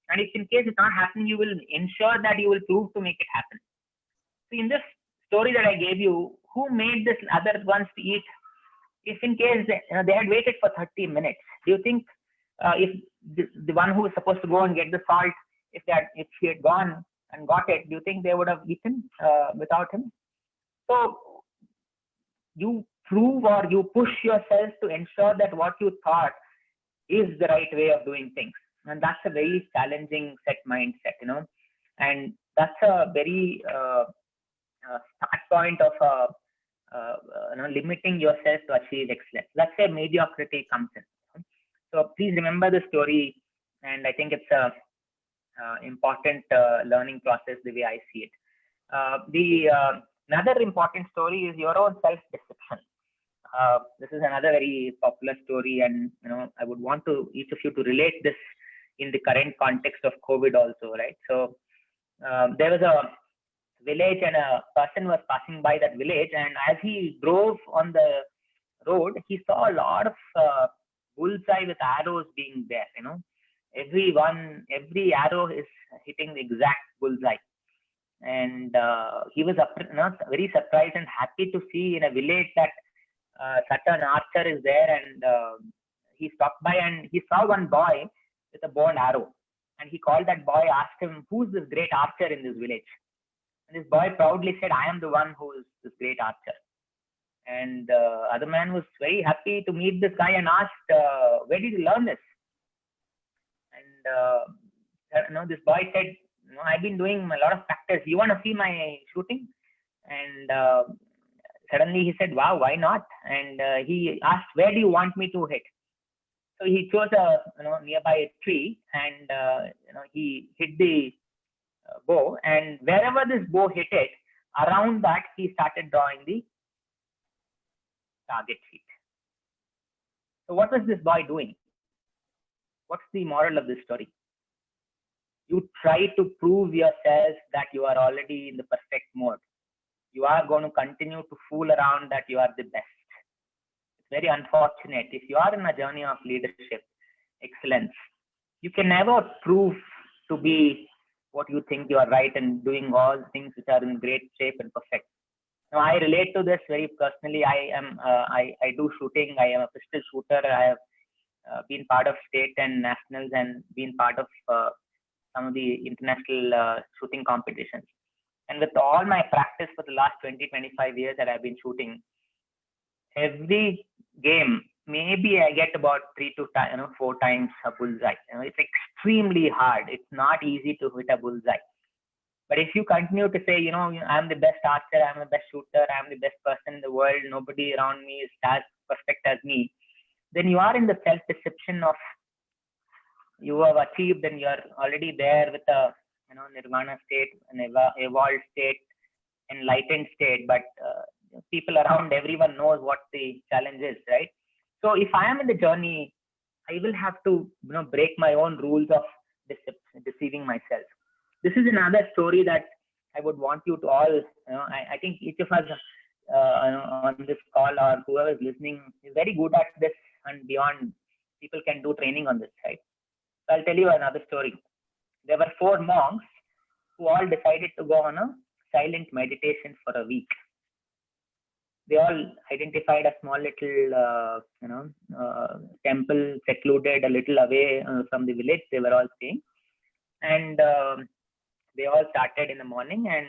And if in case it's not happening, you will ensure that you will prove to make it happen. So in this story that I gave you, who made this other ones to eat? If in case they had waited for 30 minutes, do you think if the one who was supposed to go and get the salt, if he had gone and got it, do you think they would have eaten without him? So you prove or you push yourself to ensure that what you thought is the right way of doing things. And that's a very challenging set mindset, and that's a very start point of limiting yourself to achieve excellence. That's where mediocrity comes in. So please remember the story, and I think it's a important learning process the way I see it. Another important story is your own self-deception. This is another very popular story, and I would want each of you to relate this in the current context of COVID also, right? So there was a village, and a person was passing by that village, and as he drove on the road, he saw a lot of bullseye with arrows being there. Every arrow is hitting the exact bullseye, and he was very surprised and happy to see in a village that such an archer is there. And he stopped by and he saw one boy with a bow and arrow, and he called that boy, asked him, who's this great archer in this village? And this boy proudly said, I am the one who is this great archer. And the other man was very happy to meet this guy and asked, where did you learn this? And this boy said, I've been doing a lot of practice. You want to see my shooting? And suddenly he said, wow, why not? And he asked, where do you want me to hit? So he chose a nearby a tree, and he hit the bow, and wherever this bow hit it, around that he started drawing the target sheet. So what was this boy doing? What's the moral of this story? You try to prove yourself that you are already in the perfect mode. You are going to continue to fool around that you are the best. It's very unfortunate. If you are in a journey of leadership, excellence, you can never prove to be what you think you are right and doing all things which are in great shape and perfect. Now, I relate to this very personally. I do shooting. I am a pistol shooter. I have been part of state and nationals and been part of some of the international shooting competitions. And with all my practice for the last 20-25 years that I've been shooting, every game, maybe I get about 3 to 4 times a bullseye. It's extremely hard. It's not easy to hit a bullseye. But if you continue to say, I'm the best archer, I'm the best shooter, I'm the best person in the world, nobody around me is as perfect as me, then you are in the self-deception of you have achieved and you are already there with a nirvana state, an evolved state, enlightened state, but people around, everyone knows what the challenge is, right? So if I am in the journey, I will have to break my own rules of deceiving myself. This is another story that I would want you to all, I think each of us on this call or whoever is listening is very good at this and beyond. People can do training on this, right? So I'll tell you another story. There were 4 monks who all decided to go on a silent meditation for a week. They all identified a small little, temple secluded a little away from the village they were all staying. And they all started in the morning, and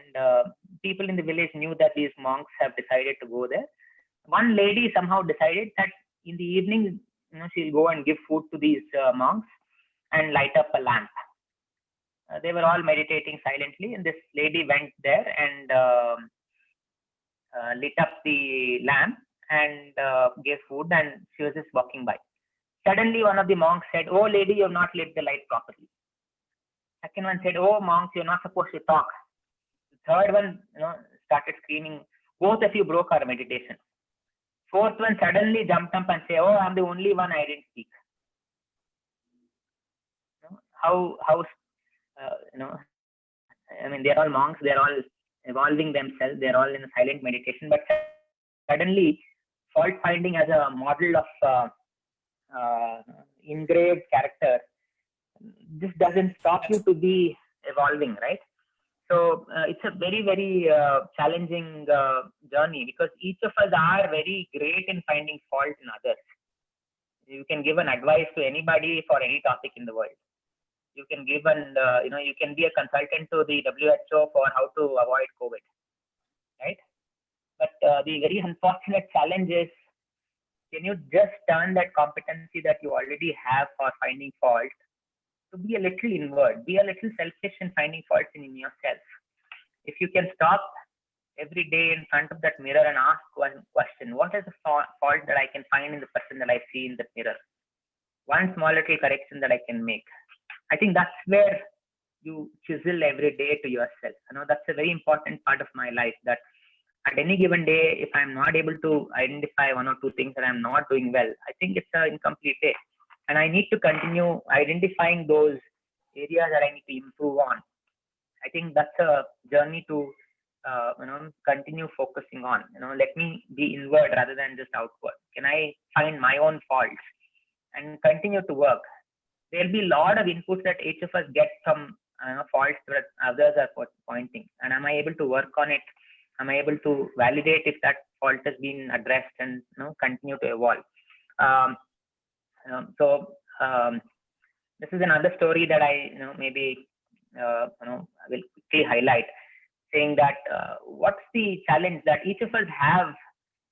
people in the village knew that these monks have decided to go there. One lady somehow decided that in the evening, she'll go and give food to these monks and light up a lamp. They were all meditating silently, and this lady went there and lit up the lamp and gave food, and she was just walking by. Suddenly, one of the monks said, "Oh, lady, you have not lit the light properly." Second one said, "Oh, monks, you're not supposed to talk." The third one, started screaming, "Both of you broke our meditation." Fourth one suddenly jumped up and said, "Oh, I'm the only one, I didn't speak." I mean, they're all monks, they're all evolving themselves, they're all in a silent meditation, but suddenly fault finding as a model of engraved character, this doesn't stop you to be evolving, right? So it's a very, very challenging journey, because each of us are very great in finding fault in others. You can give an advice to anybody for any topic in the world. You can give you can be a consultant to the WHO for how to avoid COVID, right? But the very unfortunate challenge is, can you just turn that competency that you already have for finding fault to be a little inward, be a little selfish in finding faults in yourself? If you can stop every day in front of that mirror and ask one question: what is the fault that I can find in the person that I see in the mirror? One small little correction that I can make. I think that's where you chisel every day to yourself. That's a very important part of my life, that at any given day, if I'm not able to identify 1 or 2 things that I'm not doing well, I think it's an incomplete day. And I need to continue identifying those areas that I need to improve on. I think that's a journey to, continue focusing on. Let me be inward rather than just outward. Can I find my own faults and continue to work? There'll be a lot of inputs that each of us get from faults that others are pointing. And am I able to work on it? Am I able to validate if that fault has been addressed and continue to evolve? this is another story that I maybe I will quickly highlight, saying that what's the challenge that each of us have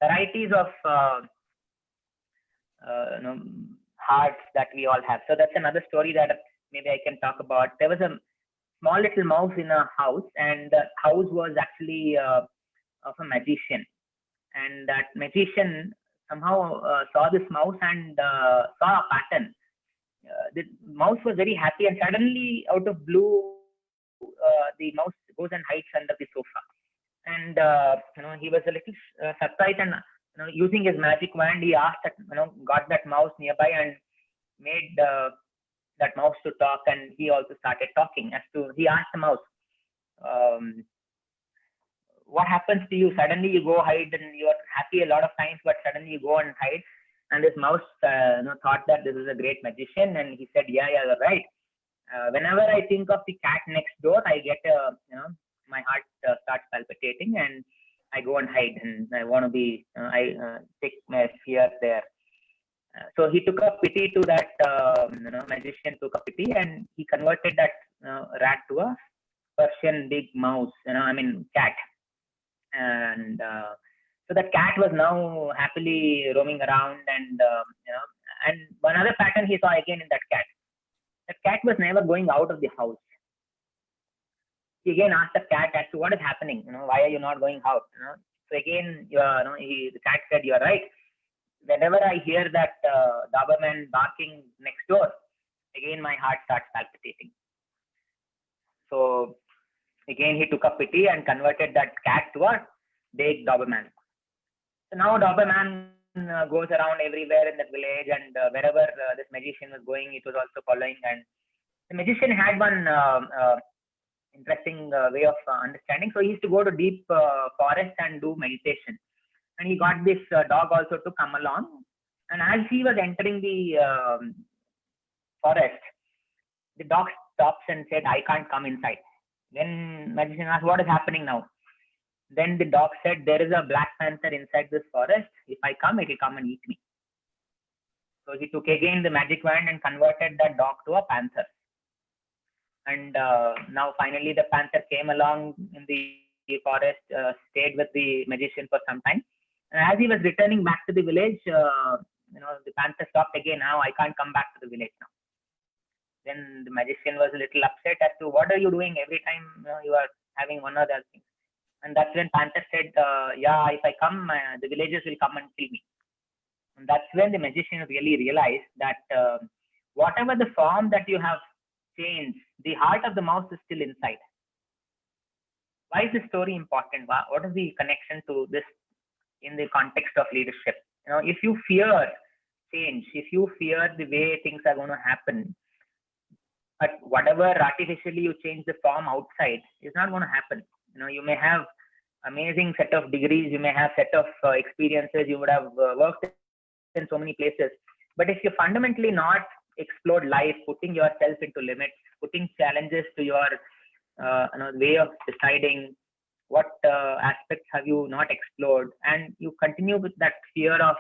varieties of you know, hearts that we all have. So that's another story that maybe I can talk about. There was a small little mouse in a house, and the house was actually of a magician. And that magician somehow saw this mouse and saw a pattern. The mouse was very happy, and suddenly, out of blue, the mouse goes and hides under the sofa. And he was a little surprised, and using his magic wand, he asked that, got that mouse nearby and made that mouse to talk, and he also started talking. He asked the mouse, what happens to you? Suddenly you go hide, and you are happy a lot of times, but suddenly you go and hide. And this mouse thought that this is a great magician, and he said, yeah, you're right. Whenever I think of the cat next door, I get my heart starts palpitating, and I go and hide, and I want to be, I take my fear there. So he took a pity to that, magician took a pity, and he converted that rat to a Persian big mouse, cat. And so that cat was now happily roaming around, and and one other pattern he saw again in that cat. The cat was never going out of the house. He again asked the cat as to what is happening. Why are you not going out? So again, the cat said, "You're right. Whenever I hear that Doberman barking next door, again my heart starts palpitating." So again he took a pity and converted that cat to a big Doberman. So now Doberman goes around everywhere in the village, and wherever this magician was going, it was also following. And the magician had one interesting way of understanding. So he used to go to deep forest and do meditation. And he got this dog also to come along. And as he was entering the forest, the dog stops and said, "I can't come inside." Then magician asked, "What is happening now?" Then the dog said, "There is a black panther inside this forest. If I come, it will come and eat me." So he took again the magic wand and converted that dog to a panther. And now finally the panther came along in the forest, stayed with the magician for some time. And as he was returning back to the village, the panther stopped again. "Now I can't come back to the village now." Then the magician was a little upset as to, "What are you doing every time you are having one or the other thing?" And that's when panther said, "Yeah, if I come, the villagers will come and kill me." And that's when the magician really realized that whatever the form that you have changed, the heart of the mouse is still inside. Why is this story important? What is the connection to this in the context of leadership? If you fear change, if you fear the way things are going to happen, but whatever artificially you change the form outside, it's not going to happen. You may have amazing set of degrees, you may have set of experiences, you would have worked in so many places, but if you fundamentally not explored life, putting yourself into limits, putting challenges to your way of deciding, what aspects have you not explored, and you continue with that fear of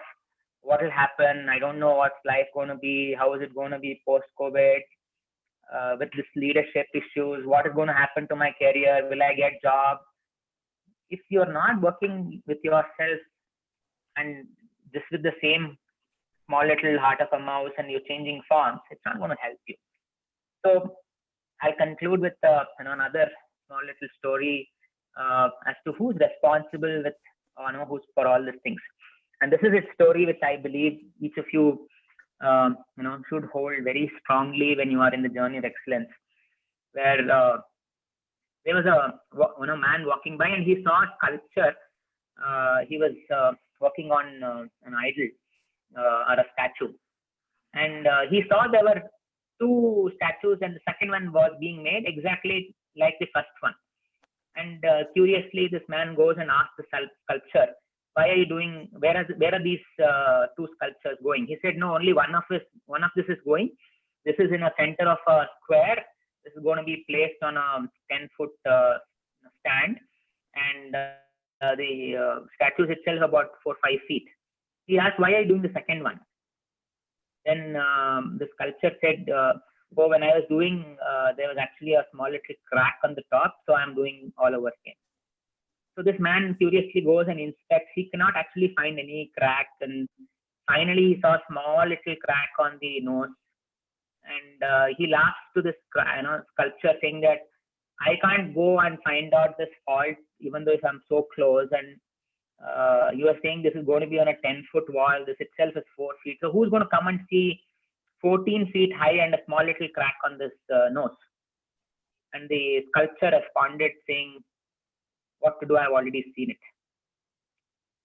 what will happen, I don't know what's life going to be, how is it going to be post-COVID, with this leadership issues, what is going to happen to my career, will I get job? If you're not working with yourself and just with the same small little heart of a mouse and you're changing forms, it's not going to help you. So I'll conclude with another small little story as to who's responsible with who's for all these things. And this is a story which I believe each of you should hold very strongly when you are in the journey of excellence, where there was a man walking by, and he saw a sculpture. He was working on an idol or a statue, and he saw there were two statues, and the second one was being made exactly like the first one. And curiously, this man goes and asks the sculpture, "Why are you doing? Where are these two sculptures going?" He said, "No, only one of this is going. This is in a center of a square. This is going to be placed on a 10-foot stand, and the statues itself about 4-5 feet." He asked, "Why are you doing the second one?" Then the sculpture said, So when I was doing, there was actually a small little crack on the top, so I'm doing all over again. So this man curiously goes and inspects. He cannot actually find any cracks, and finally he saw a small little crack on the nose, and he laughs to this sculpture, saying that I can't go and find out this fault even though if I'm so close. And you are saying this is going to be on a 10-foot wall. This itself is 4 feet. So who's going to come and see 14 feet high and a small little crack on this nose? And the sculpture responded saying, what to do? I've already seen it.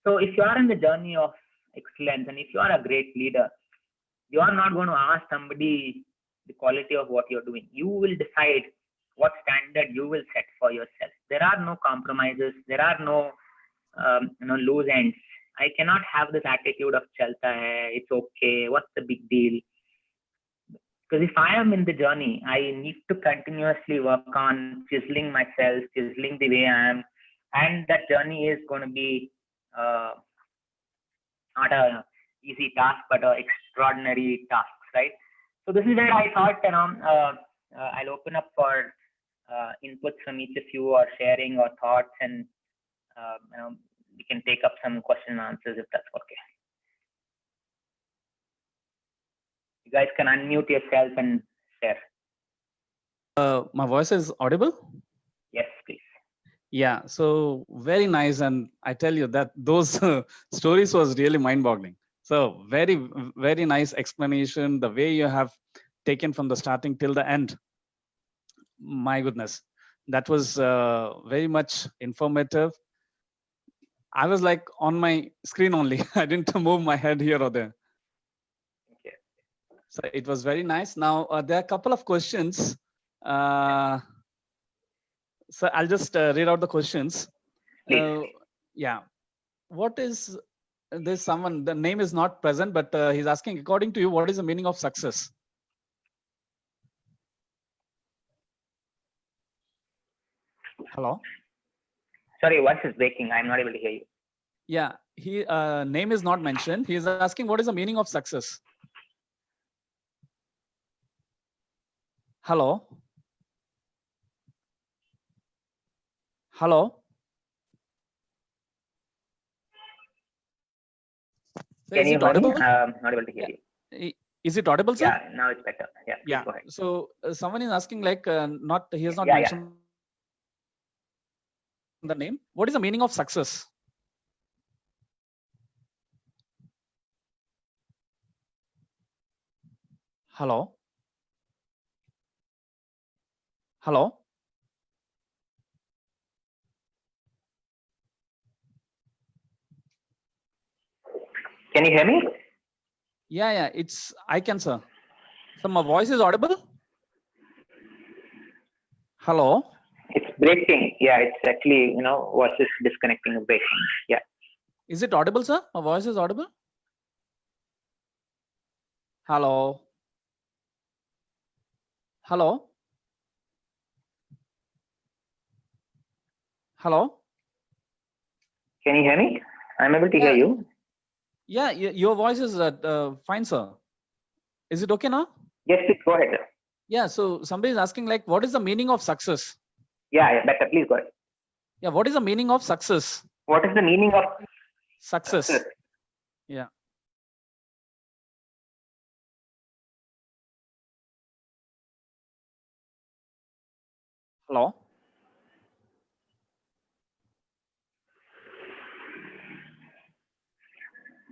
So if you are in the journey of excellence and if you are a great leader, you are not going to ask somebody the quality of what you're doing. You will decide what standard you will set for yourself. There are no compromises. There are no loose ends. I cannot have this attitude of chalta hai, it's okay, what's the big deal? Because if I am in the journey, I need to continuously work on chiseling myself, chiseling the way I am, and that journey is going to be not a easy task, but an extraordinary task, right? So this is where I thought, I'll open up for inputs from each of you, or sharing or thoughts, and we can take up some question and answers if that's okay. You guys can unmute yourself and share. My voice is audible? Yes, please. Yeah, so very nice. And I tell you that those stories was really mind-boggling. So very, very nice explanation, the way you have taken from the starting till the end. My goodness, that was very much informative. I was like on my screen only. I didn't move my head here or there. Okay. So it was very nice. Now, there are a couple of questions. So I'll just read out the questions. Yeah. What is, there's someone, the name is not present, but he's asking, according to you, what is the meaning of success? Hello? Sorry, voice is breaking. I'm not able to hear you. Yeah, he name is not mentioned. He is asking, what is the meaning of success? Hello? Hello? So Can is you it hear audible? me? Not able to hear you. Is it audible, sir? Yeah, now it's better. Yeah, please Yeah. go ahead. So someone is asking, like, he has not Yeah, mentioned the name. What is the meaning of success? Hello? Hello? Can you hear me? Yeah, I can, sir. So my voice is audible? Hello? It's breaking. Yeah, it's actually, voice is disconnecting and breaking. Yeah. Is it audible, sir? My voice is audible? Hello? Hello? Hello? Can you hear me? I'm able to hear you. Yeah, your voice is fine, sir. Is it okay now? Yes, please go ahead. Yeah, so somebody is asking, like, what is the meaning of success? Yeah, better. Please go ahead. Yeah, what is the meaning of success? What is the meaning of Success? Yeah. Hello?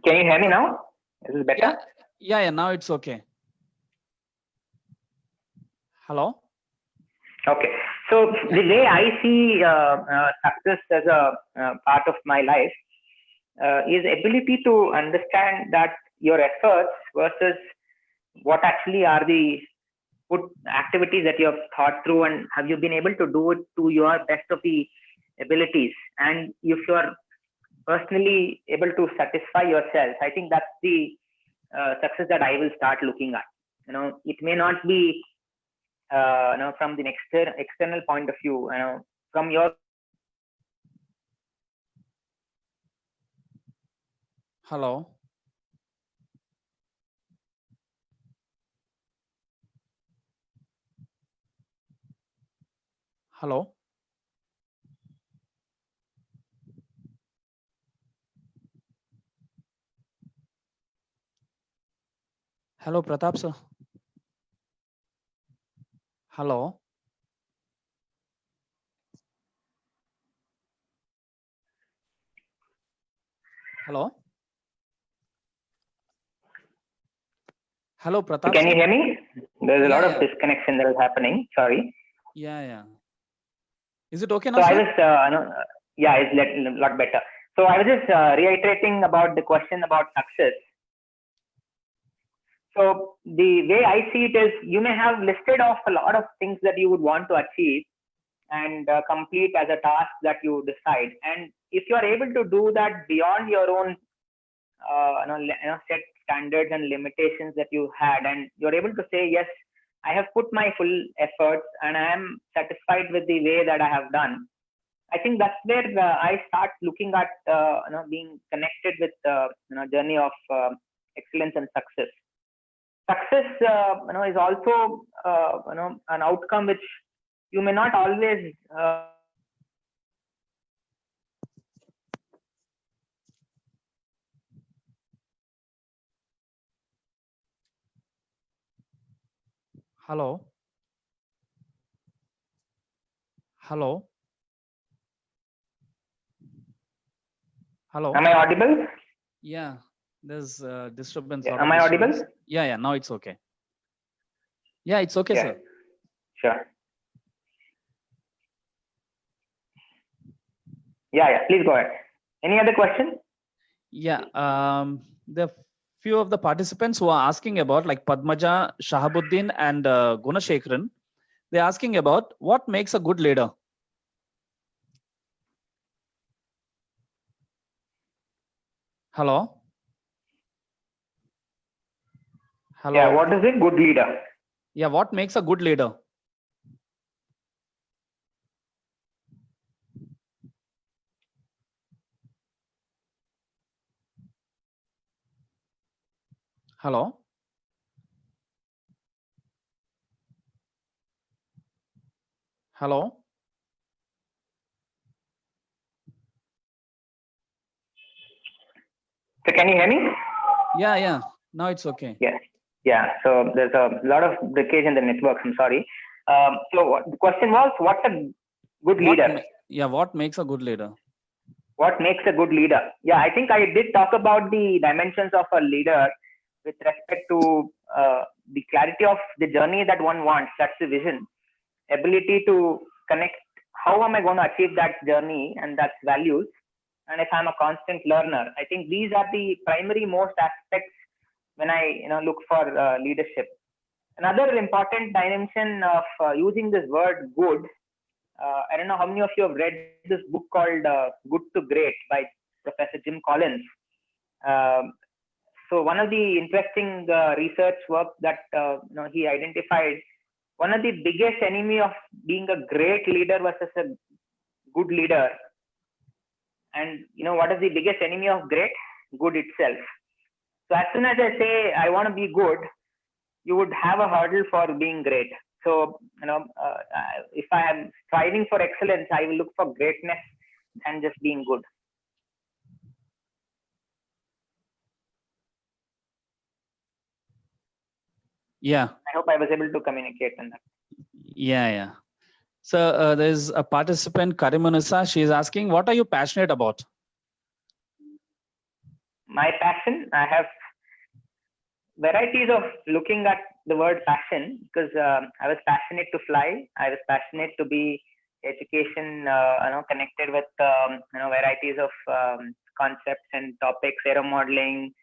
Can you hear me now? Is this better? Yeah, now it's okay. Hello? Okay. So the way I see success as a part of my life is ability to understand that your efforts versus what actually are the good activities that you have thought through, and have you been able to do it to your best of the abilities. And if you are personally able to satisfy yourself, I think that's the success that I will start looking at. It may not be from the external point of view, from your. Hello? Hello. Hello, Pratap sir. Hello. Hello. Hello, Pratap Can you sir. hear me? There's a Yeah, lot of yeah. disconnection that is happening. Sorry. Yeah, yeah. Is it okay So now, I sir? was, yeah, it's a lot better. So I was just reiterating about the question about success. So the way I see it is, you may have listed off a lot of things that you would want to achieve and complete as a task that you decide. And if you are able to do that beyond your own, set standards and limitations that you had, and you're able to say, yes, I have put my full efforts and I am satisfied with the way that I have done. I think that's where I start looking at being connected with journey of excellence and success. Success is also an outcome which you may not always Hello. Hello. Hello. Am I audible? Yeah, there's disturbance. Yeah. Lot Am of I audible? disturbance. Yeah, yeah. Now it's okay. Yeah, it's okay, Yeah. sir. Sure. Yeah. Please go ahead. Any other question? Yeah. The few of the participants who are asking about, like Padmaja, Shahabuddin, and Gunashekharan, they're asking about what makes a good leader. Hello. Hello. Yeah. What is a good leader? Yeah, what makes a good leader? Hello. Hello. So can you hear me? Yeah, yeah. Now it's okay. Yes. Yeah. So there's a lot of breakage in the network. I'm sorry. The question was, what's a good leader? What makes a good leader? What makes a good leader? Yeah, I think I did talk about the dimensions of a leader with respect to the clarity of the journey that one wants. That's the vision. Ability to connect. How am I going to achieve that journey? And that's values. And if I'm a constant learner, I think these are the primary most aspects when I look for leadership. Another important dimension of using this word good. I don't know how many of you have read this book called Good to Great by Professor Jim Collins. So one of the interesting research work that he identified, one of the biggest enemy of being a great leader versus a good leader. And what is the biggest enemy of great? Good itself. So as soon as I say I want to be good, you would have a hurdle for being great. So if I am striving for excellence, I will look for greatness and just being good. Yeah. I hope I was able to communicate on that. Yeah, yeah. So there's a participant, Karimunisa. She is asking, what are you passionate about? My passion, I have varieties of looking at the word passion, because I was passionate to fly. I was passionate to be education, connected with varieties of concepts and topics, aero modeling.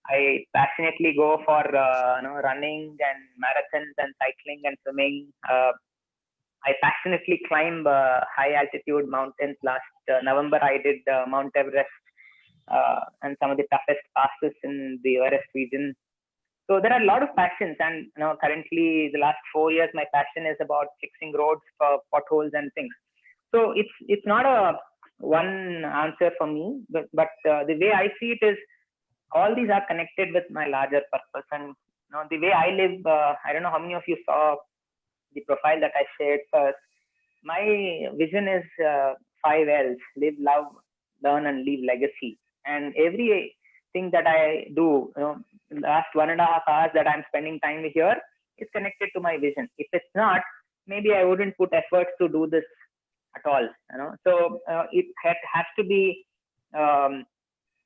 I passionately go for running and marathons and cycling and swimming. I passionately climb high altitude mountains. Last November, I did Mount Everest and some of the toughest passes in the Everest region. So there are a lot of passions, and currently the last 4 years, my passion is about fixing roads for potholes and things. So it's not a one answer for me, but the way I see it is, all these are connected with my larger purpose. And the way I live, I don't know how many of you saw the profile that I shared first. my vision is 5 L's: live, love, learn, and leave legacy. And everything that I do, last 1.5 hours that I'm spending time here is connected to my vision. If it's not, maybe I wouldn't put efforts to do this at all. So it has to be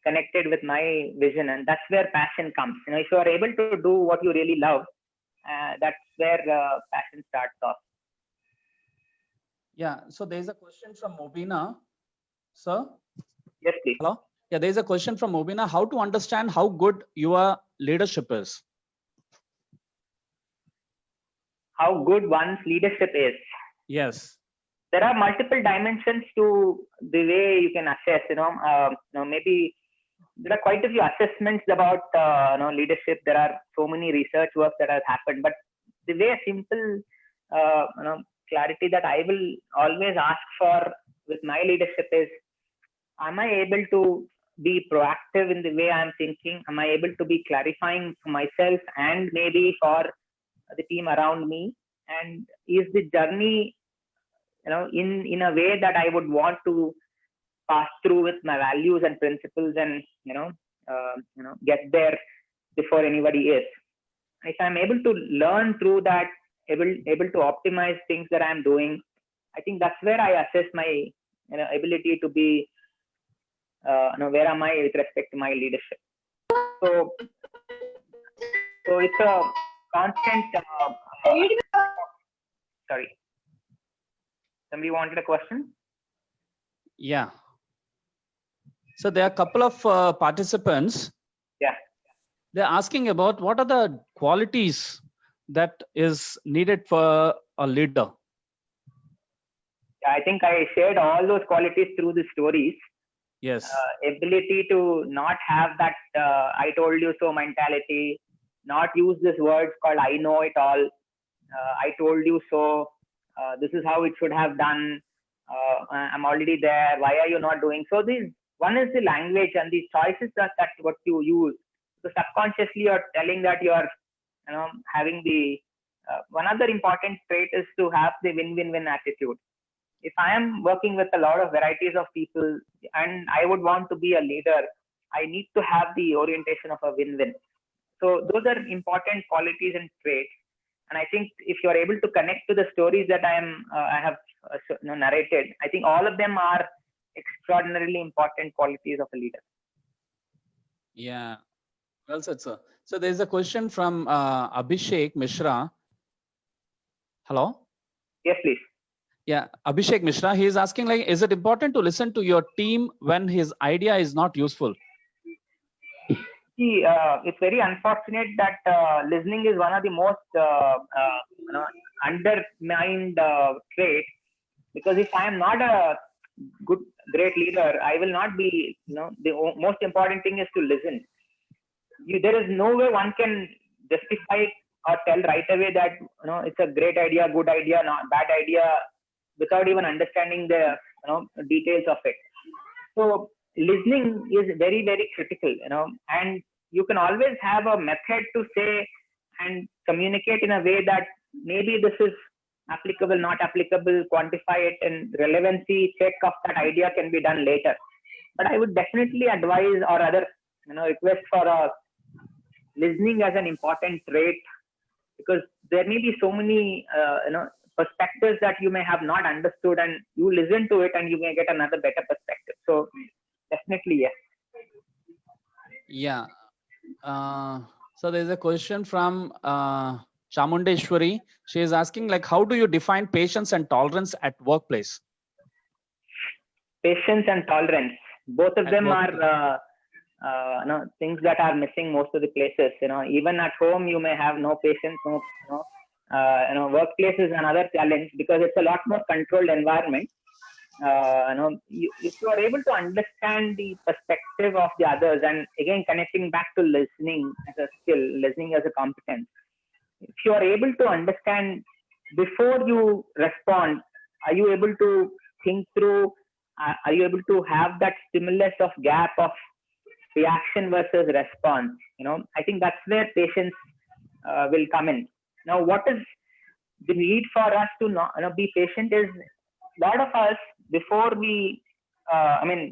connected with my vision, and that's where passion comes. If you are able to do what you really love, that's where passion starts off. Yeah. So there's a question from Mobina, sir. Yes, please. Hello. Yeah, there's a question from Mobina. How to understand how good your leadership is? How good one's leadership is. Yes. There are multiple dimensions to the way you can assess. Maybe there are quite a few assessments about leadership. There are so many research work that has happened, but the way simple clarity that I will always ask for with my leadership is: am I able to be proactive in the way I'm thinking? Am I able to be clarifying for myself and maybe for the team around me? And is the journey, in a way that I would want to pass through with my values and principles, and get there before anybody is? If I'm able to learn through that, able to optimize things that I'm doing, I think that's where I assess my ability to be where am I with respect to my leadership. So it's a constant sorry, somebody wanted a question. Yeah. So there are a couple of participants. Yeah. They're asking about what are the qualities that is needed for a leader. I think I shared all those qualities through the stories. Yes. Ability to not have that I told you so mentality, not use this words called I know it all, I told you so, this is how it should have done, I'm already there, why are you not doing? So these, one is the language and the choices that's what you use. So subconsciously you're telling that you're having the one other important trait is to have the win-win-win attitude. If I am working with a lot of varieties of people and I would want to be a leader, I need to have the orientation of a win-win. So those are important qualities and traits. And I think if you are able to connect to the stories that I have narrated, I think all of them are extraordinarily important qualities of a leader. Yeah, well said, sir. So there's a question from Abhishek Mishra. Hello. Yes, please. Yeah, Abhishek Mishra. He is asking, like, is it important to listen to your team when his idea is not useful? See, it's very unfortunate that listening is one of the most undermined traits. Because if I am not a great leader, I will not be. The most important thing is to listen. There is no way one can justify or tell right away that it's a great idea, good idea, not bad idea, without even understanding the details of it. So listening is very, very critical, and you can always have a method to say and communicate in a way that maybe this is applicable, not applicable, quantify it, and relevancy check of that idea can be done later. But I would definitely advise or rather request for listening as an important trait, because there may be so many perspectives that you may have not understood, and you listen to it and you may get another better perspective. So definitely, yes. Yeah. So there's a question from Chamundeshwari. She is asking, like, how do you define patience and tolerance at workplace? Patience and tolerance, both of them are things that are missing most of the places. Even at home you may have no patience. Workplace is another challenge because it's a lot more controlled environment. If you are able to understand the perspective of the others, and again connecting back to listening as a skill, listening as a competence, if you are able to understand before you respond, are you able to think through, are you able to have that stimulus of gap of reaction versus response? I think that's where patience will come in. Now, what is the need for us to be patient is lot of us, before we,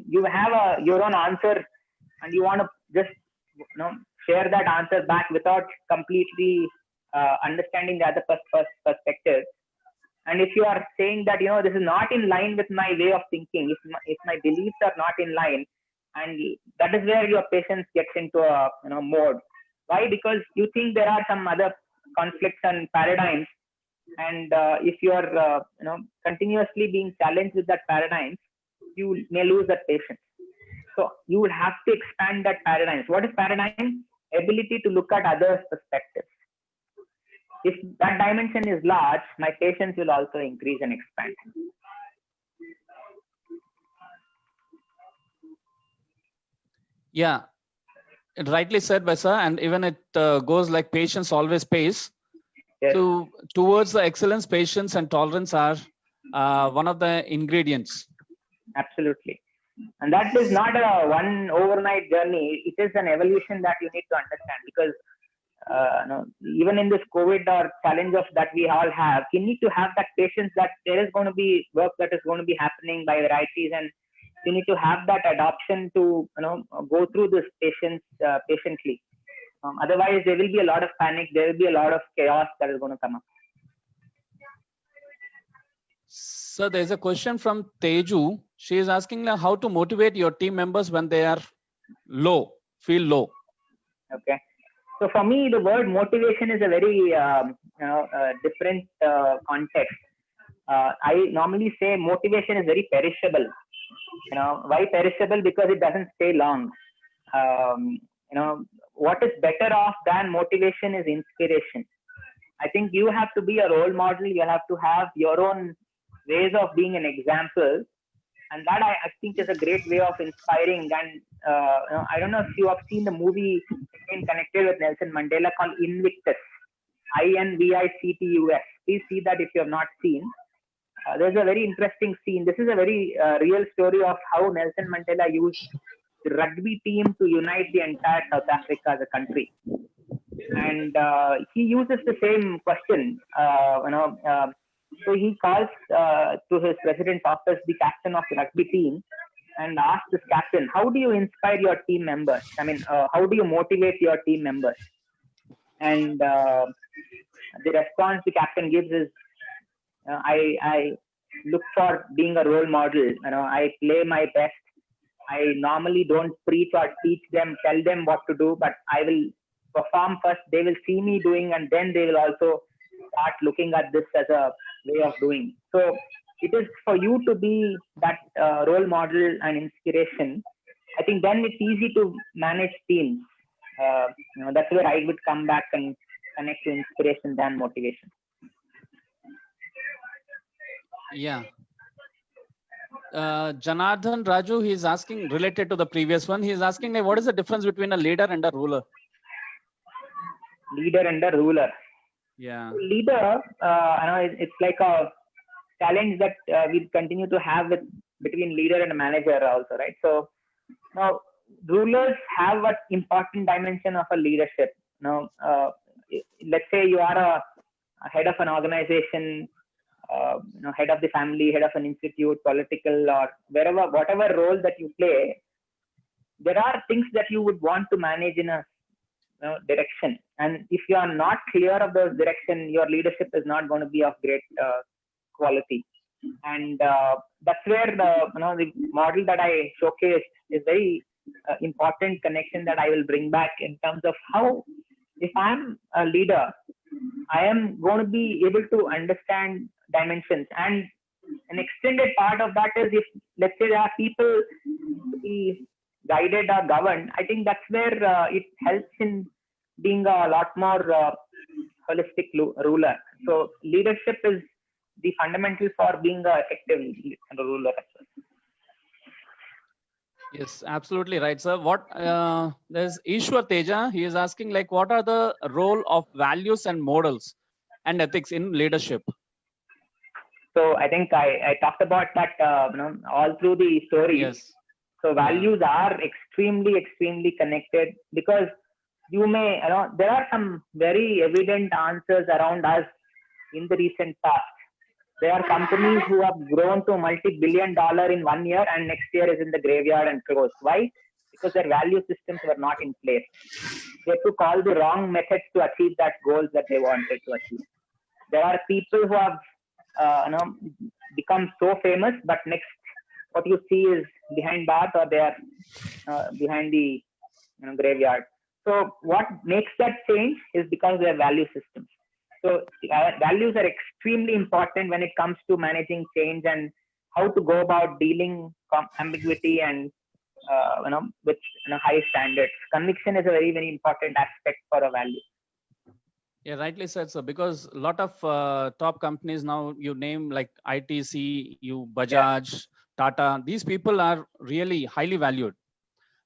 you have your own answer, and you want to just share that answer back without completely understanding the other perspective. And if you are saying that this is not in line with my way of thinking, if my beliefs are not in line, and that is where your patience gets into a mode. Why? Because you think there are some other conflicts and paradigms, and if you are continuously being challenged with that paradigm, you may lose that patience. So you will have to expand that paradigm. What is paradigm? Ability to look at others' perspectives. If that dimension is large, my patience will also increase and expand. Yeah, rightly said by sir, and even it goes like patience always pays. Yes. So towards the excellence, patience and tolerance are one of the ingredients. Absolutely. And that is not a one overnight journey. It is an evolution that you need to understand, because even in this COVID or challenge of that we all have, you need to have that patience that there is going to be work that is going to be happening by varieties, and you need to have that adoption to go through this patiently. Otherwise, there will be a lot of panic. There will be a lot of chaos that is going to come up. So there's a question from Teju. She is asking how to motivate your team members when they are feel low. Okay. So for me, the word motivation is a very different context. I normally say motivation is very perishable. Why perishable? Because it doesn't stay long. What is better off than motivation is inspiration. I think you have to be a role model. You have to have your own ways of being an example, and that I think is a great way of inspiring. And I don't know if you have seen the movie connected with Nelson Mandela called Invictus, Invictus. Please see that if you have not seen. There's a very interesting scene. This is a very real story of how Nelson Mandela used the rugby team to unite the entire South Africa as a country. And he uses the same question. So he calls to his president's office the captain of the rugby team and asks this captain, how do you inspire your team members? How do you motivate your team members? And the response the captain gives is, I look for being a role model. I play my best. I normally don't preach or teach them, tell them what to do, but I will perform first. They will see me doing, and then they will also start looking at this as a way of doing. So it is for you to be that role model and inspiration. I think then it's easy to manage teams. That's where I would come back and connect to inspiration than motivation. Yeah. Janardhan Raju, he is asking, related to the previous one, he is asking, what is the difference between a leader and a ruler? Leader and a ruler. Yeah. Leader, it's like a challenge that we continue to have between leader and manager also, right? So now rulers have an important dimension of a leadership. Let's say you are a head of an organization, head of the family, head of an institute, political, or whatever role that you play. There are things that you would want to manage in a direction, and if you are not clear of those direction, your leadership is not going to be of great quality. And that's where the model that I showcased is very important connection that I will bring back in terms of how, if I'm a leader, I am going to be able to understand dimensions. And an extended part of that is, if let's say there are people to be guided or governed, I think that's where it helps in being a lot more holistic ruler. So leadership is the fundamental for being an effective ruler as well. Yes, absolutely right, sir. What there's Ishwar Teja. He is asking, what are the role of values and models and ethics in leadership? So I think I talked about that all through the story. Yes. So values are extremely connected, because you may there are some very evident answers around us in the recent past. There are companies who have grown to multi-billion dollar in 1 year and next year is in the graveyard and closed. Why? Because their value systems were not in place. They took all the wrong methods to achieve that goals that they wanted to achieve. There are people who have become so famous, but next what you see is behind bars or they are behind the graveyard. So what makes that change is because they have value systems. So values are extremely important when it comes to managing change and how to go about dealing ambiguity and with high standards. Conviction is a very, very important aspect for a value. Yeah, rightly said, sir. Because a lot of top companies now, you name like ITC, you Bajaj, Tata. These people are really highly valued.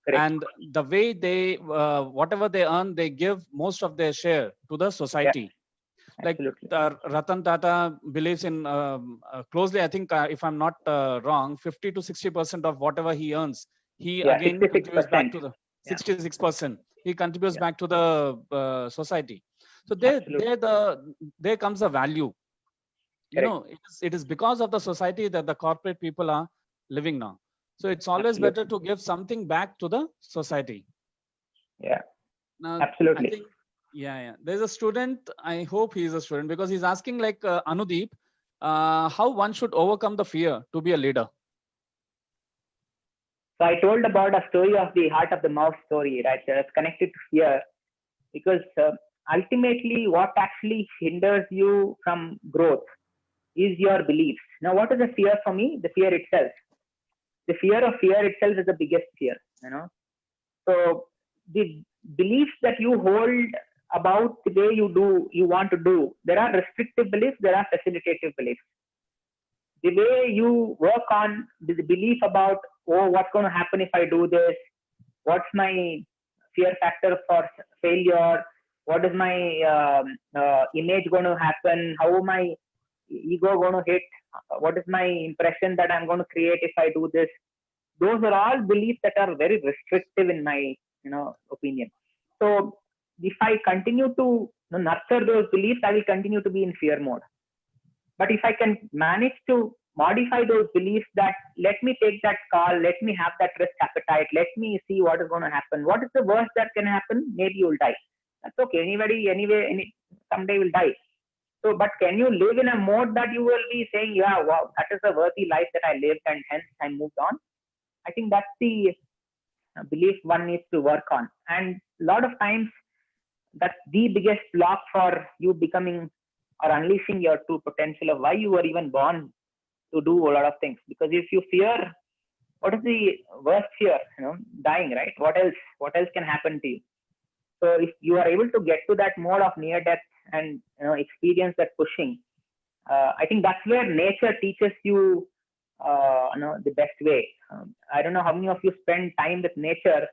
Correct. And the way they, whatever they earn, they give most of their share to the society. Like Ratan Tata believes in closely, I think, if I'm not wrong, 50 to 60% of whatever he earns, he again 66%. contributes back to the 66%. He contributes back to the society. So there comes a value. You know, it is because of the society that the corporate people are living now. So it's always better to give something back to the society. Yeah. Now, absolutely. I think, yeah. There's a student. I hope he's a student because he's asking, like Anudeep, how one should overcome the fear to be a leader. So I told about a story of the heart of the mouse story, right? It's connected to fear because ultimately what actually hinders you from growth is your beliefs. Now, what is the fear for me? The fear itself. The fear of fear itself is the biggest fear, So the beliefs that you hold about the way you want to do, there are restrictive beliefs, there are facilitative beliefs. The way you work on the belief about, what's going to happen if I do this? What's my fear factor for failure? What is my image going to happen? How my ego going to hit? What is my impression that I'm going to create if I do this? Those are all beliefs that are very restrictive in my opinion. So if I continue to nurture those beliefs, I will continue to be in fear mode. But if I can manage to modify those beliefs that let me take that call, let me have that risk appetite, let me see what is going to happen. What is the worst that can happen? Maybe you'll die. That's okay. Someday will die. So, but can you live in a mode that you will be saying, yeah, wow, that is a worthy life that I lived and hence I moved on? I think that's the belief one needs to work on. And a lot of times that's the biggest block for you becoming or unleashing your true potential of why you were even born to do a lot of things. Because if you fear, what is the worst fear? Dying, right? What else can happen to you? So if you are able to get to that mode of near death and experience that pushing, I think that's where nature teaches you the best way. I don't know how many of you spend time with nature.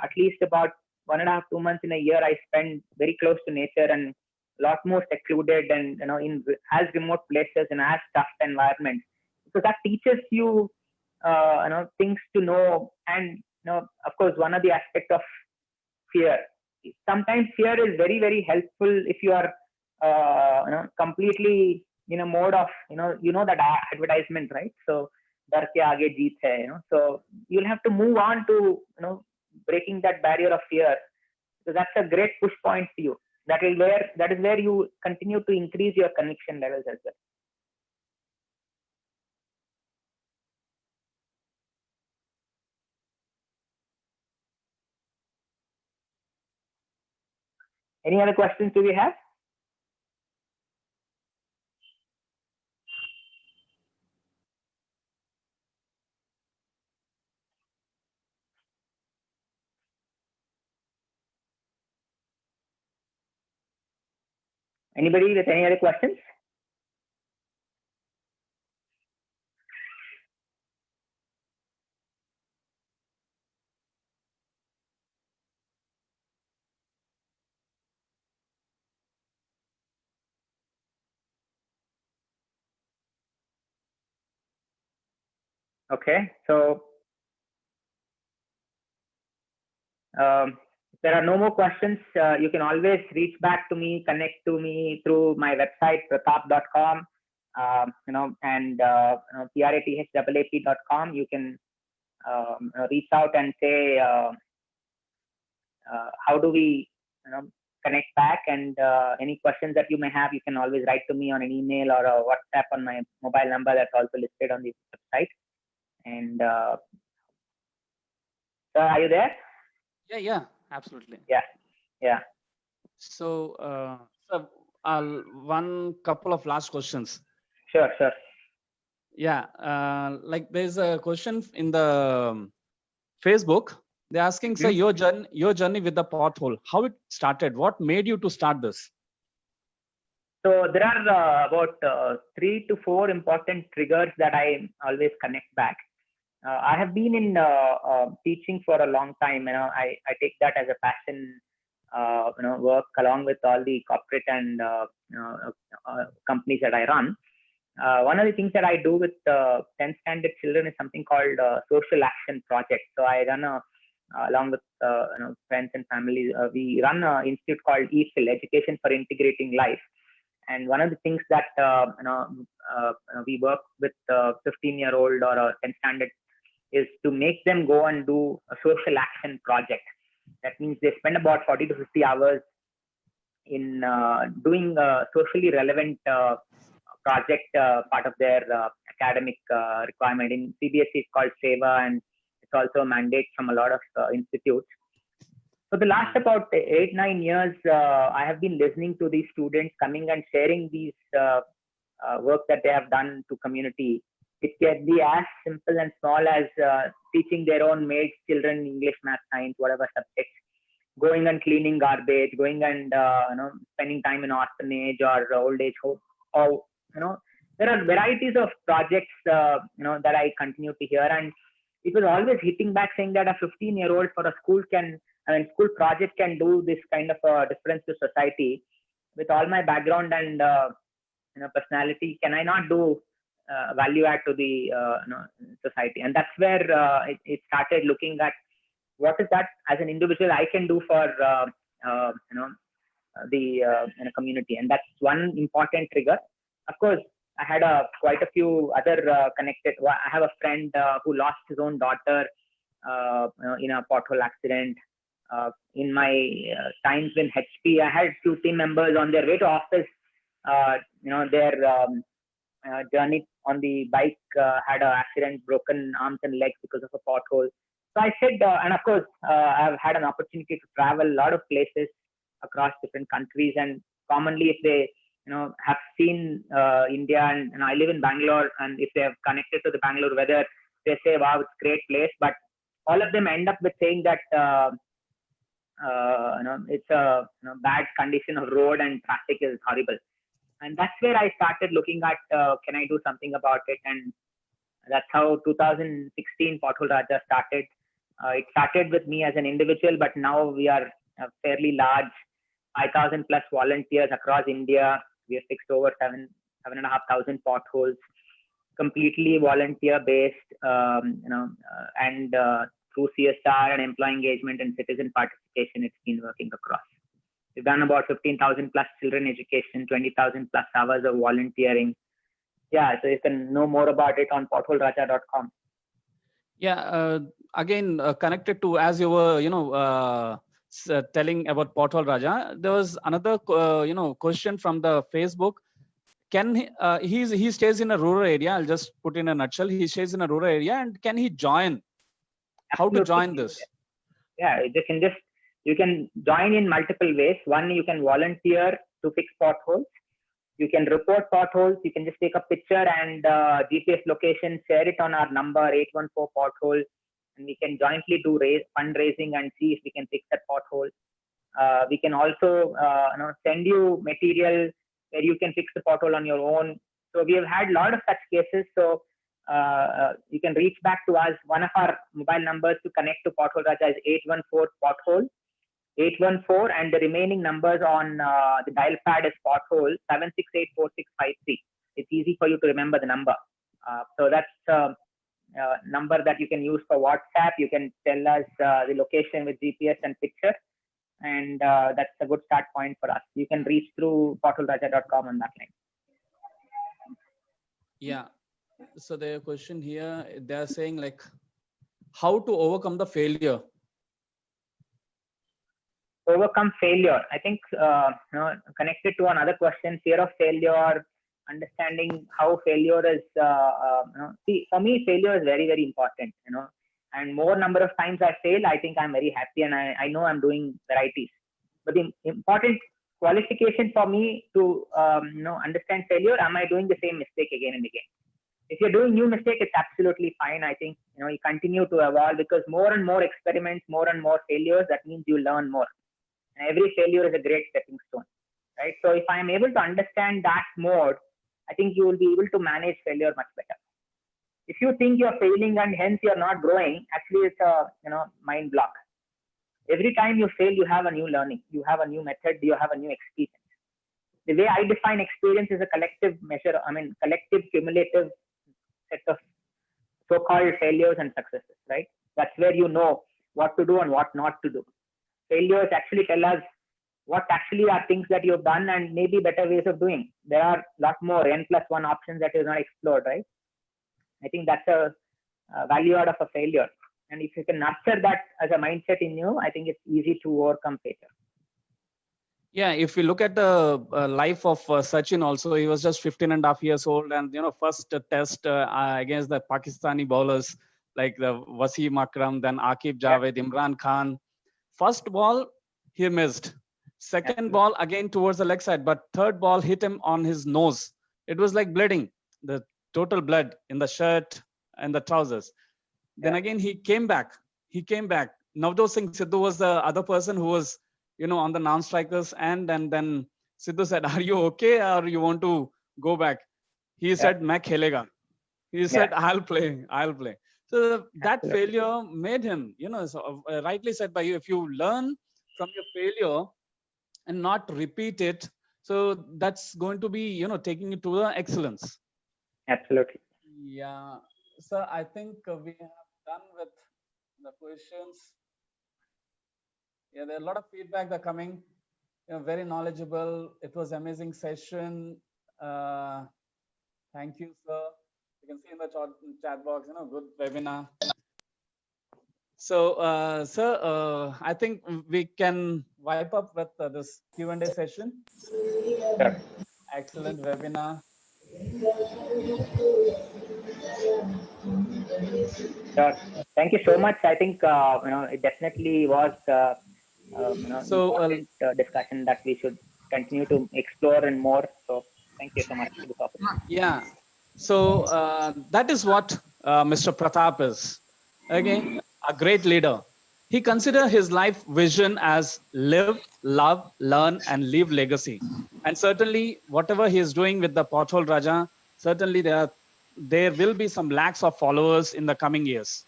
At least about 1.5 to 2 months in a year, I spend very close to nature and a lot more secluded and in as remote places and as tough environments. So that teaches you things to know. And of course, one of the aspects of fear. Sometimes fear is very, very helpful if you are completely in a mode of that advertisement, right? So dar ke aage jeet hai, so you'll have to move on to breaking that barrier of fear. So that's a great push point for you. That is where you continue to increase your conviction levels as well. Any other questions do we have? Anybody with any other questions? Okay, so if there are no more questions, you can always reach back to me, connect to me through my website, pratap.com. and prathhaap.com. You can reach out and say, how do we, connect back? And any questions that you may have, you can always write to me on an email or a WhatsApp on my mobile number that's also listed on the website. And sir, are you there? Yeah, absolutely. Yeah. So, one couple of last questions. Sure. Yeah, like there's a question in the Facebook. They're asking, sir, your journey with the pothole, how it started, what made you to start this? So there are about 3 to 4 important triggers that I always connect back. I have been in teaching for a long time. I take that as a passion. Work along with all the corporate and companies that I run. One of the things that I do with 10th standard children is something called social action project. So I run along with friends and families, we run an institute called EFIL, Education for Integrating Life. And one of the things that we work with 15-year-old or a 10th standard is to make them go and do a social action project. That means they spend about 40 to 50 hours in doing a socially relevant project part of their academic requirement. In CBSE, it's called SEVA, and it's also a mandate from a lot of institutes. For the last about 8-9 years, I have been listening to these students coming and sharing these work that they have done to community. It can be as simple and small as teaching their own mates, children, English, math, science, whatever subjects, going and cleaning garbage, going and spending time in orphanage or old age home. Or there are varieties of projects that I continue to hear, and it was always hitting back saying that a 15-year-old for a school school project can do this kind of a difference to society. With all my background and personality, can I not do value add to the society? And that's where it started looking at what is that as an individual I can do for the community. And that's one important trigger. Of course, I had quite a few other connected. I have a friend who lost his own daughter in a pothole accident. In my times in HP, I had few team members on their way to office. Their journey on the bike had an accident, broken arms and legs because of a pothole. So I said, and of course, I've had an opportunity to travel a lot of places across different countries, and commonly if they have seen India, and I live in Bangalore, and if they have connected to the Bangalore weather, they say, wow, it's a great place. But all of them end up with saying that it's a bad condition of road and traffic is horrible. And that's where I started looking at, can I do something about it? And that's how 2016 Pothole Raja started. It started with me as an individual, but now we are fairly large, 5,000 plus volunteers across India. We have fixed over 7,500 potholes, completely volunteer based, and through CSR and employee engagement and citizen participation, it's been working across. We've done about 15,000 plus children education, 20,000 plus hours of volunteering. Yeah, so you can know more about it on potholeraja.com. Yeah, again, connected to, as you were, telling about Pothole Raja, there was another, question from the Facebook. Can he stays in a rural area? I'll just put in a nutshell. He stays in a rural area, and can he join? How to join this? Yeah, you can join in multiple ways. One, you can volunteer to fix potholes. You can report potholes. You can just take a picture and GPS location, share it on our number 814 pothole, and we can jointly do fundraising and see if we can fix that pothole. We can also send you material where you can fix the pothole on your own. So we have had a lot of such cases. So you can reach back to us. One of our mobile numbers to connect to Pothole Raja is 814 pothole, 814, and the remaining numbers on the dial pad is pothole 7684653. It's easy for you to remember the number. So that's a number that you can use for WhatsApp. You can tell us the location with GPS and picture, and that's a good start point for us. You can reach through potholeraja.com on that line. Yeah. So the question here, they are saying like, how to overcome the failure? Overcome failure. I think connected to another question, fear of failure, understanding how failure is. See, for me, failure is very very important. And more number of times I fail, I think I'm very happy, and I know I'm doing varieties. But the important qualification for me to understand failure, am I doing the same mistake again and again? If you're doing new mistake, it's absolutely fine. I think you continue to evolve, because more and more experiments, more and more failures, that means you learn more. And every failure is a great stepping stone, right? So if I am able to understand that mode, I think you will be able to manage failure much better. If you think you're failing and hence you're not growing, actually it's a mind block. Every time you fail, you have a new learning, you have a new method, you have a new experience. The way I define experience is a collective measure, collective cumulative set of so-called failures and successes, right? That's where you know what to do and what not to do. Failures actually tell us what actually are things that you've done and maybe better ways of doing. There are a lot more N+1 options that is not explored, right? I think that's a value out of a failure. And if you can nurture that as a mindset in you, I think it's easy to overcome failure. Yeah, if we look at the life of Sachin also, he was just 15 and a half years old, and first test against the Pakistani bowlers like the Wasim Akram, then Akif Javed, Imran Khan. First ball he missed, second ball again towards the leg side, but third ball hit him on his nose. It was like bleeding, the total blood in the shirt and the trousers. Then again he came back. Navjot Singh Sidhu was the other person who was on the non-strikers, and then Sidhu said, "Are you okay, or you want to go back?" He said, "Main khelega." He said, "I'll play." So that failure made him, so, rightly said by you, if you learn from your failure and not repeat it, so that's going to be, taking you to the excellence. Absolutely. Yeah. So I think we have done with the questions. Yeah, there are a lot of feedback that are coming. Very knowledgeable. It was amazing session. Thank you, sir. You can see in the chat box, good webinar. So, sir, I think we can wipe up with this Q&A session. Sure. Excellent webinar. Sure. Thank you so much. I think it definitely was important discussion that we should continue to explore and more. So thank you so much for this opportunity. Yeah. So that is what Mr. Pratap is. Again, a great leader. He considered his life vision as live, love, learn, and leave legacy. And certainly, whatever he is doing with the Pothole Raja, certainly there will be some lakhs of followers in the coming years.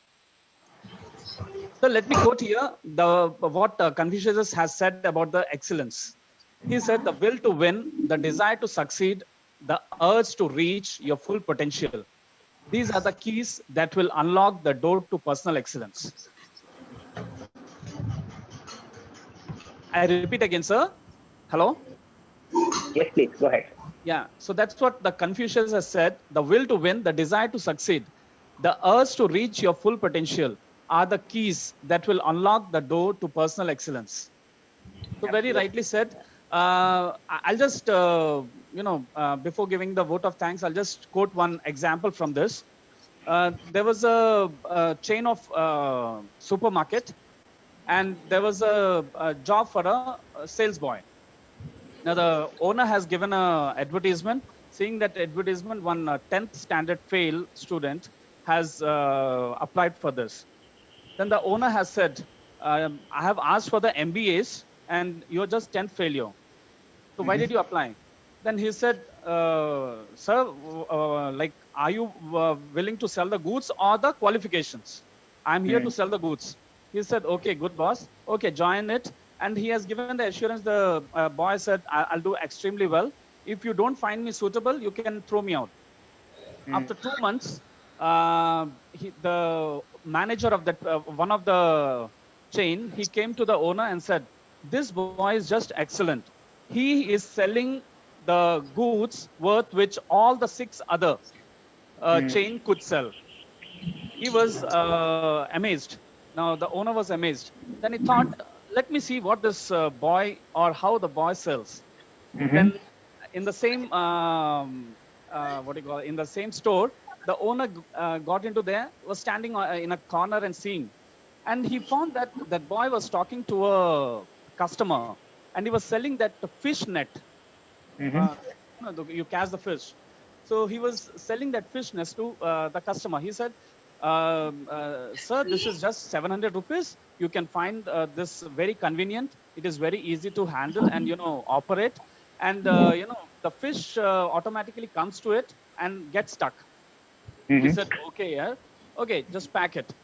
So let me quote here what Confucius has said about the excellence. He said, "The will to win, the desire to succeed, the urge to reach your full potential. These are the keys that will unlock the door to personal excellence." I repeat again, sir. Hello? Yes, please go ahead. Yeah. So that's what the Confucius has said. The will to win, the desire to succeed, the urge to reach your full potential are the keys that will unlock the door to personal excellence. So very rightly said. I'll just, before giving the vote of thanks, I'll just quote one example from this. There was a chain of supermarket, and there was a job for a sales boy. Now the owner has given a advertisement. Seeing that advertisement, one 10th standard fail student has applied for this. Then the owner has said, "I have asked for the MBAs, and you're just 10th failure. So why did you apply?" Then he said, "Sir, like, are you willing to sell the goods or the qualifications? I'm here to sell the goods." He said, "Okay, good boss. Okay, join it." And he has given the assurance. The boy said, "I'll do extremely well. If you don't find me suitable, you can throw me out." After 2 months, the manager of that one of the chain, he came to the owner and said, "This boy is just excellent. He is selling the goods worth which all the 6 other chain could sell. He was amazed. Now the owner was amazed. Then he thought, let me see what this boy or how the boy sells. Then in the same what do you call it? In the same store, the owner got into there, was standing in a corner and seeing, and he found that that boy was talking to a customer, and he was selling that fish net. You catch the fish. So he was selling that fish net to the customer. He said, sir, this is just 700 rupees. You can find this very convenient. It is very easy to handle and, operate. And, the fish automatically comes to it and gets stuck. He said, okay, yeah. Okay, just pack it.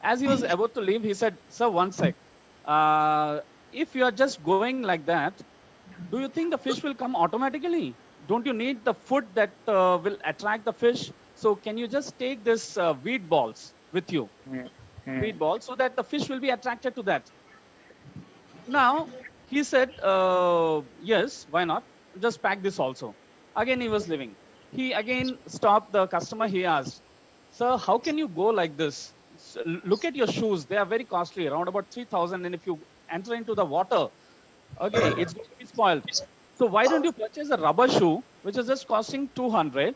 As he was about to leave, he said, sir, one sec. If you are just going like that, do you think the fish will come automatically? Don't you need the food that will attract the fish? So can you just take this weed balls with you? Weed balls, so that the fish will be attracted to that. Now, he said, yes, why not? Just pack this also. Again, he was leaving. He again stopped the customer. He asked, sir, how can you go like this? Look at your shoes. They are very costly, around about 3,000. And if you enter into the water, okay, it's going to be spoiled. So why don't you purchase a rubber shoe, which is just costing 200?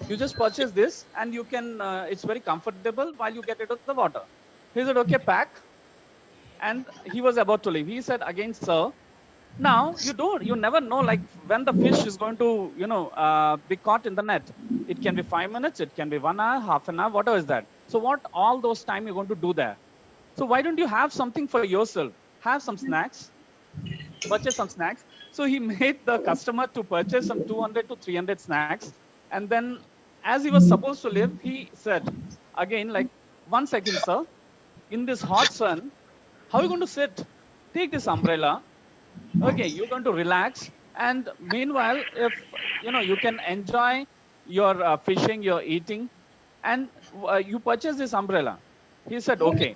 You just purchase this and you can, it's very comfortable while you get into the water. He said, okay, pack. And he was about to leave. He said, again, sir, now you never know, like when the fish is going to, be caught in the net. It can be 5 minutes, it can be 1 hour, half an hour, whatever is that. So what all those time you're going to do there? So why don't you have something for yourself? Have some snacks, purchase some snacks. So he made the customer to purchase some 200 to 300 snacks. And then as he was supposed to leave, he said, again, like, 1 second, sir, in this hot sun, how are you going to sit? Take this umbrella. Okay, you're going to relax. And meanwhile, if, you can enjoy your fishing, your eating, and you purchase this umbrella. He said, okay.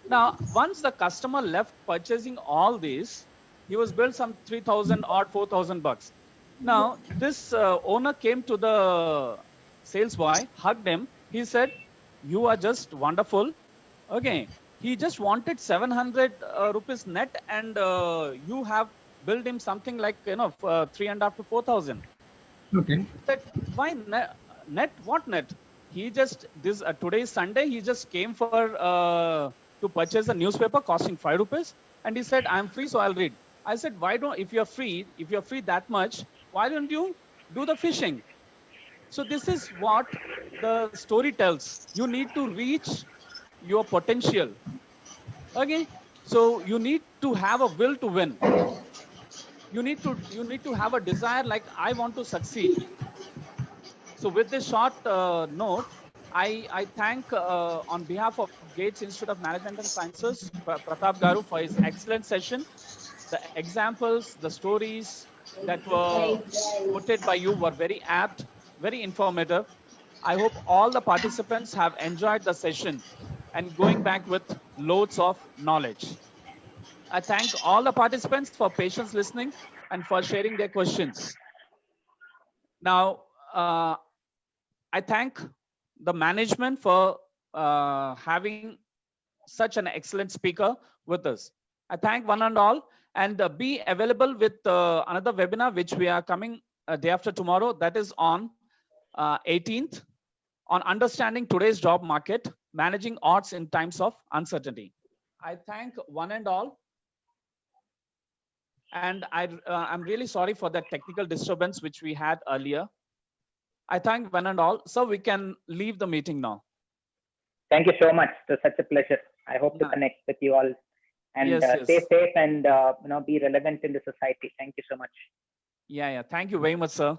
Now, once the customer left purchasing all these, he was billed some 3,000 or 4,000 bucks. Now, this owner came to the sales boy, hugged him. He said, you are just wonderful. Okay. He just wanted 700 rupees net, and you have billed him something like, 3,500 to 4,000. Okay. Said, why net? What net? He just, today is Sunday, he just came for, to purchase a newspaper costing 5 rupees. And he said, I'm free, so I'll read. I said, why don't, if you're free that much, why don't you do the fishing? So this is what the story tells. You need to reach your potential. Okay. So you need to have a will to win. You need to have a desire, like, I want to succeed. So with this short note, I thank on behalf of Gates Institute of Management and Sciences, Pratap Garu, for his excellent session. The examples, the stories that were quoted by you were very apt, very informative. I hope all the participants have enjoyed the session and going back with loads of knowledge. I thank all the participants for patience listening and for sharing their questions. Now, I thank the management for having such an excellent speaker with us. I thank one and all, and be available with another webinar, which we are coming day after tomorrow. That is on 18th, on understanding today's job market, managing odds in times of uncertainty. I thank one and all. And I'm really sorry for that technical disturbance which we had earlier. I thank one and all. So we can leave the meeting now. Thank you so much. It was such a pleasure. I hope to connect with you all and Yes. stay safe and be relevant in the society. Thank you so much. Yeah. Thank you very much, sir.